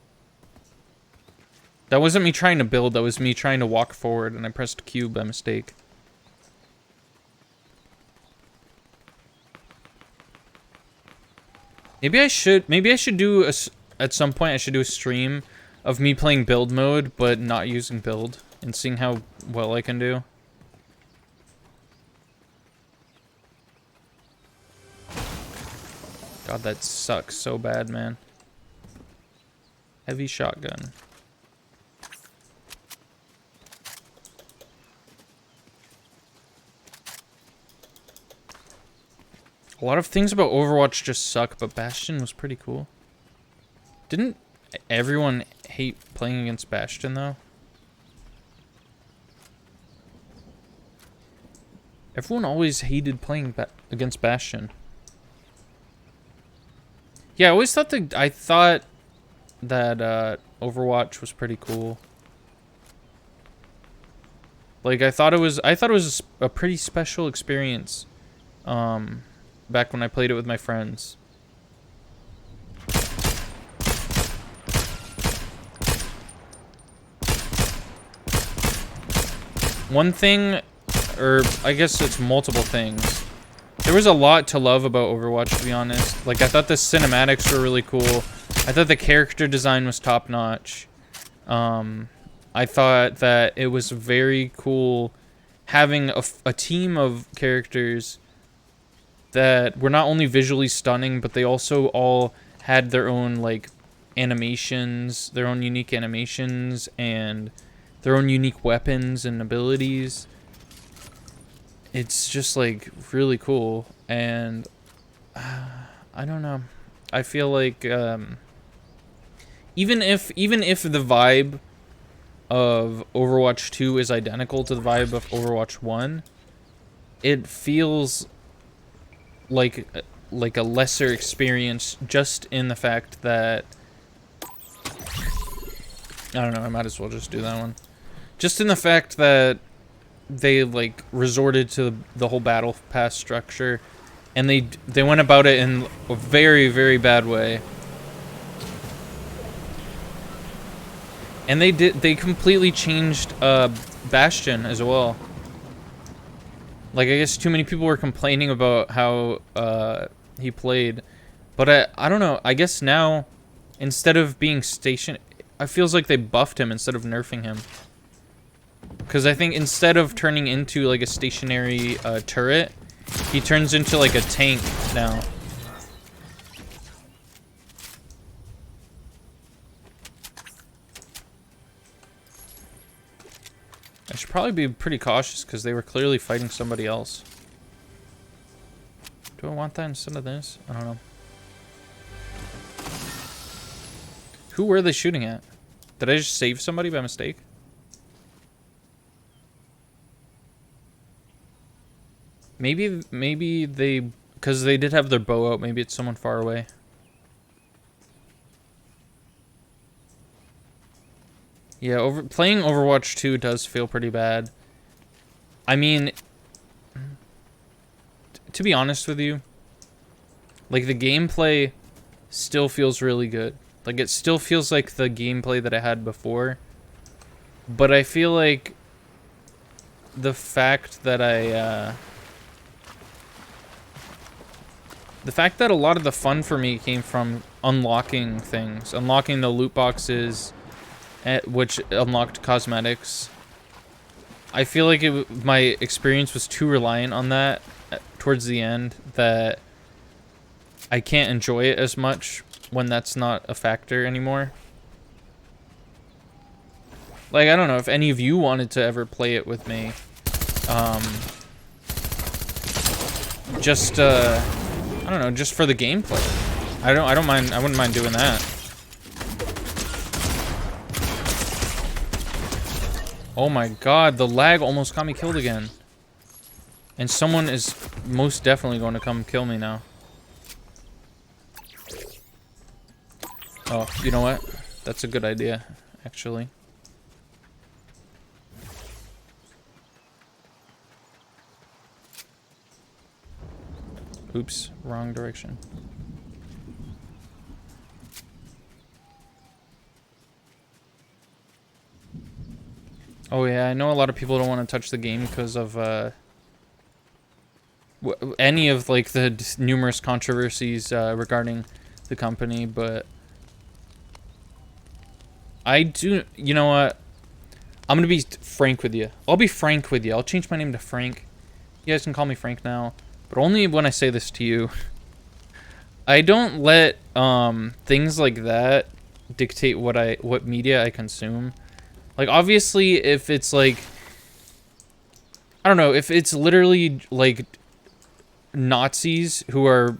Speaker 1: That wasn't me trying to build, that was me trying to walk forward, and I pressed Q by mistake. Maybe I should do at some point I should do a stream of me playing build mode, but not using build, and seeing how well I can do. God, that sucks so bad, man. Heavy shotgun. A lot of things about Overwatch just suck, but Bastion was pretty cool. Didn't everyone hate playing against Bastion, though? Everyone always hated playing against Bastion. Yeah, I always thought that Overwatch was pretty cool. Like, I thought it was a pretty special experience. Back when I played it with my friends. One thing, or I guess it's multiple things. There was a lot to love about Overwatch, to be honest. Like, I thought the cinematics were really cool. I thought the character design was top-notch. I thought that it was very cool having a team of characters that were not only visually stunning, but they also all had their own, like, animations, their own unique animations, and their own unique weapons and abilities. It's just, like, really cool, and I don't know. I feel like, even if the vibe of Overwatch 2 is identical to the vibe of Overwatch 1, it feels like a lesser experience, just in the fact that I don't know, I might as well just do that one. Just in the fact that they like resorted to the whole battle pass structure, and they went about it in a very, very bad way. And they completely changed Bastion as well. Like, I guess too many people were complaining about how he played. But I don't know. I guess now, instead of being stationed, it feels like they buffed him instead of nerfing him. Because I think instead of turning into, like, a stationary turret, he turns into, like, a tank now. I should probably be pretty cautious because they were clearly fighting somebody else. Do I want that instead of this? I don't know. Who were they shooting at? Did I just save somebody by mistake? Maybe they... Because they did have their bow out. Maybe it's someone far away. Yeah, playing Overwatch 2 does feel pretty bad. I mean, to be honest with you, like, the gameplay still feels really good. Like, it still feels like the gameplay that I had before. But I feel like the fact that the fact that a lot of the fun for me came from unlocking things, unlocking the loot boxes, which unlocked cosmetics. I feel like my experience was too reliant on that towards the end that I can't enjoy it as much when that's not a factor anymore. Like, I don't know if any of you wanted to ever play it with me. I don't know, just for the gameplay. I don't mind. I wouldn't mind doing that. Oh my god, the lag almost got me killed again. And someone is most definitely going to come kill me now. Oh, you know what? That's a good idea, actually. Oops, wrong direction. Oh yeah, I know a lot of people don't want to touch the game because of any of like the numerous controversies regarding the company, but I do. You know what? I'm gonna be frank with you. I'll be frank with you. I'll change my name to Frank. You guys can call me Frank now, but only when I say this to you. I don't let things like that dictate what media I consume. Like, obviously, if it's like, I don't know, if it's literally like Nazis who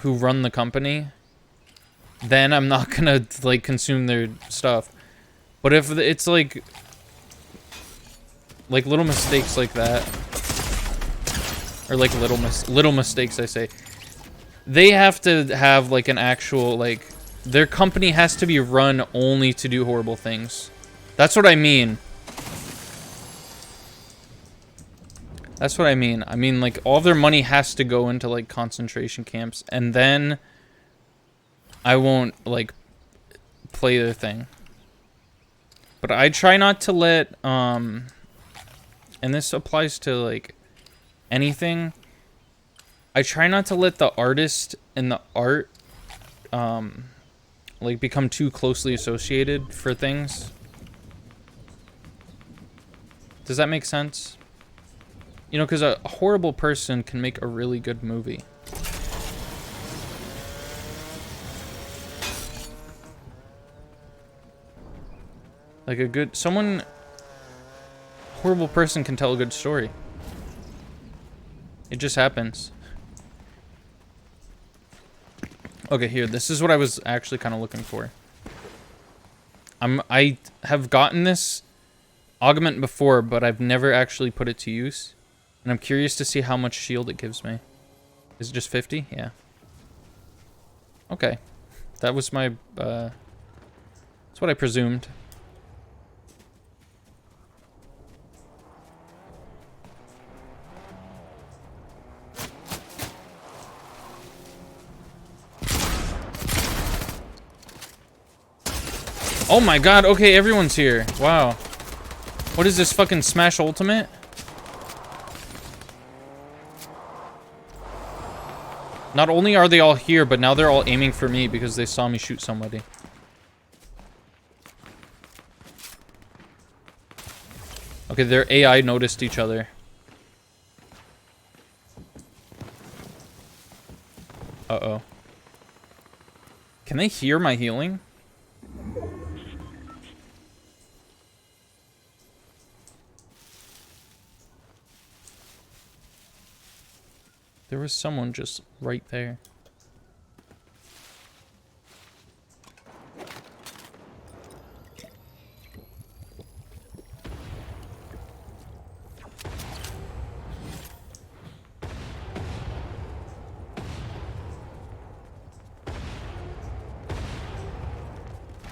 Speaker 1: run the company, then I'm not gonna like consume their stuff. But if it's like little mistakes like that, or like little mistakes, I say, they have to have like an actual, like, their company has to be run only to do horrible things. That's what I mean. That's what I mean. I mean, like, all of their money has to go into, like, concentration camps. And then I won't, like, play their thing. But I try not to let, and this applies to, like, anything. I try not to let the artist and the art, like, become too closely associated for things. Does that make sense? You know, because a horrible person can make a really good movie. Like horrible person can tell a good story. It just happens. Okay, here, this is what I was actually kind of looking for. I have gotten this augment before, but I've never actually put it to use. And I'm curious to see how much shield it gives me. Is it just 50? Yeah. Okay. That was my, that's what I presumed. Oh my god, okay, everyone's here. Wow. What is this, fucking Smash Ultimate? Not only are they all here, but now they're all aiming for me because they saw me shoot somebody. Okay, their AI noticed each other. Uh-oh. Can they hear my healing? There was someone just right there.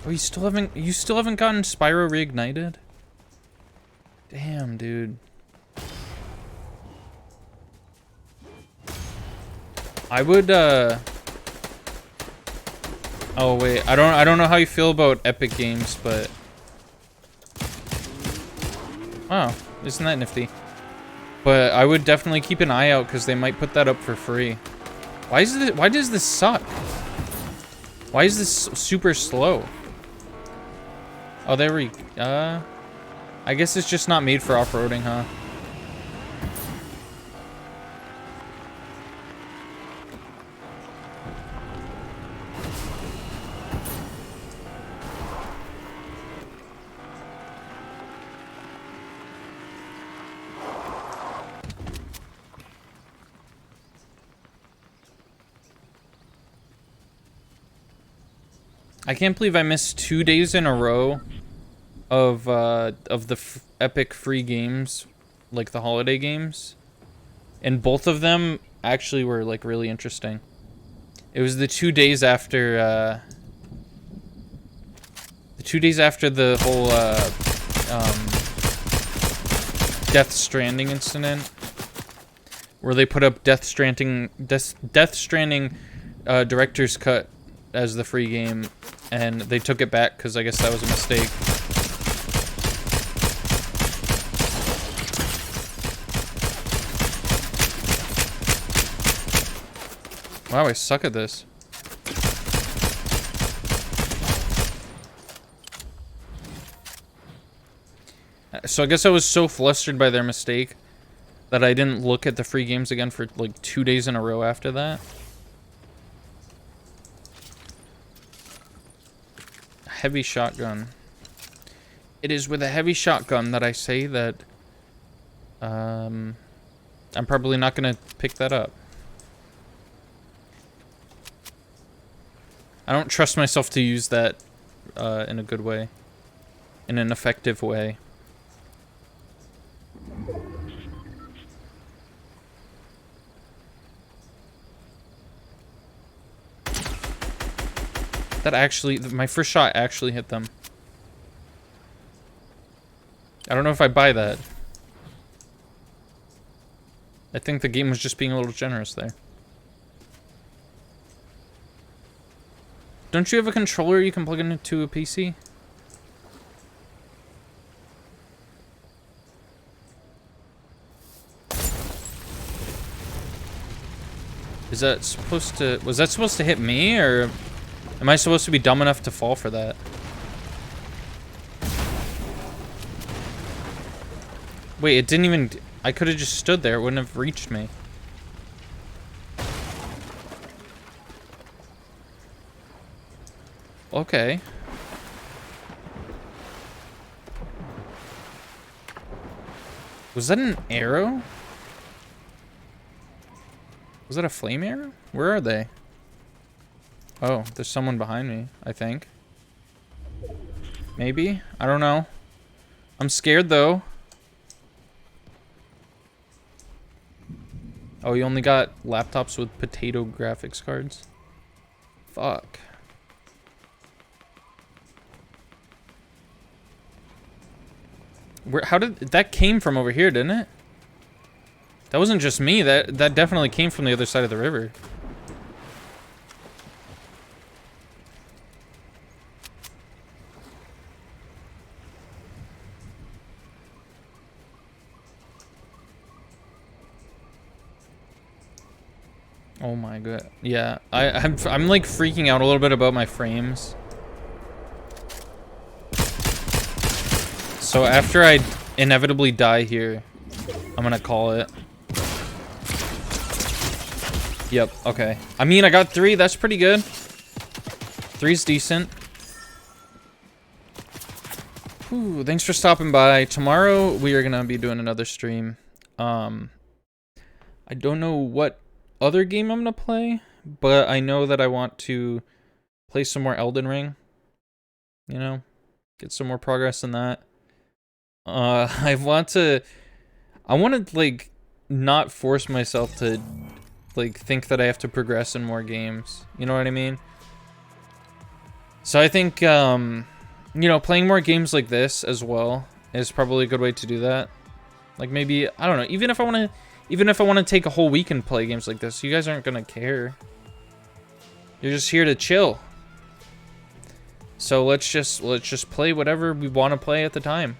Speaker 1: Oh, you still haven't gotten Spyro reignited? Damn, dude. I would, oh wait, I don't know how you feel about Epic Games, but wow, isn't that nifty? But I would definitely keep an eye out because they might put that up for free. Why does this suck? Why is this super slow? Oh, there we... I guess it's just not made for off-roading, huh? I can't believe I missed 2 days in a row of the epic free games, like the holiday games, and both of them actually were like really interesting. It was the 2 days after the whole Death Stranding incident, where they put up Death Stranding director's cut as the free game, and they took it back because I guess that was a mistake. Wow, I suck at this. So I guess I was so flustered by their mistake that I didn't look at the free games again for like 2 days in a row after that. Heavy shotgun. It is with a heavy shotgun that I say that I'm probably not gonna pick that up. I don't trust myself to use that in a good way, in an effective way. That actually, my first shot actually hit them. I don't know if I buy that. I think the game was just being a little generous there. Don't you have a controller you can plug into a PC? Is that supposed to... Was that supposed to hit me, or... Am I supposed to be dumb enough to fall for that? Wait, it didn't even... I could have just stood there. It wouldn't have reached me. Okay. Was that an arrow? Was that a flame arrow? Where are they? Oh, there's someone behind me, I think. Maybe? I don't know. I'm scared, though. Oh, you only got laptops with potato graphics cards? Fuck. How did... That came from over here, didn't it? That wasn't just me. That definitely came from the other side of the river. Oh my god. Yeah, I'm like freaking out a little bit about my frames. So after I inevitably die here, I'm gonna call it. Yep, okay. I mean, I got 3, that's pretty good. 3's decent. Ooh, thanks for stopping by. Tomorrow we are gonna be doing another stream. I don't know what other game I'm gonna play, but I know that I want to play some more Elden Ring. You know, get some more progress in that. I want to like not force myself to like think that I have to progress in more games. You know what I mean? So I think you know, playing more games like this as well is probably a good way to do that. Like maybe, I don't know, even if I want to take a whole week and play games like this, you guys aren't gonna care. You're just here to chill. So let's just play whatever we want to play at the time.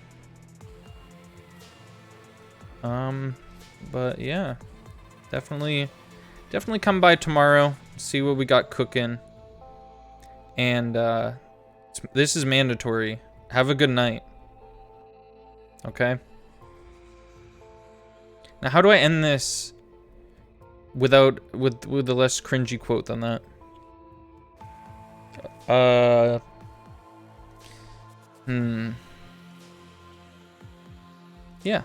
Speaker 1: But yeah, definitely come by tomorrow, see what we got cooking. And this is mandatory. Have a good night. Okay? Now, how do I end this with a less cringy quote than that? Yeah.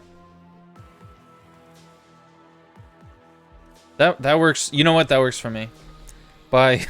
Speaker 1: That works. You know what? That works for me. Bye.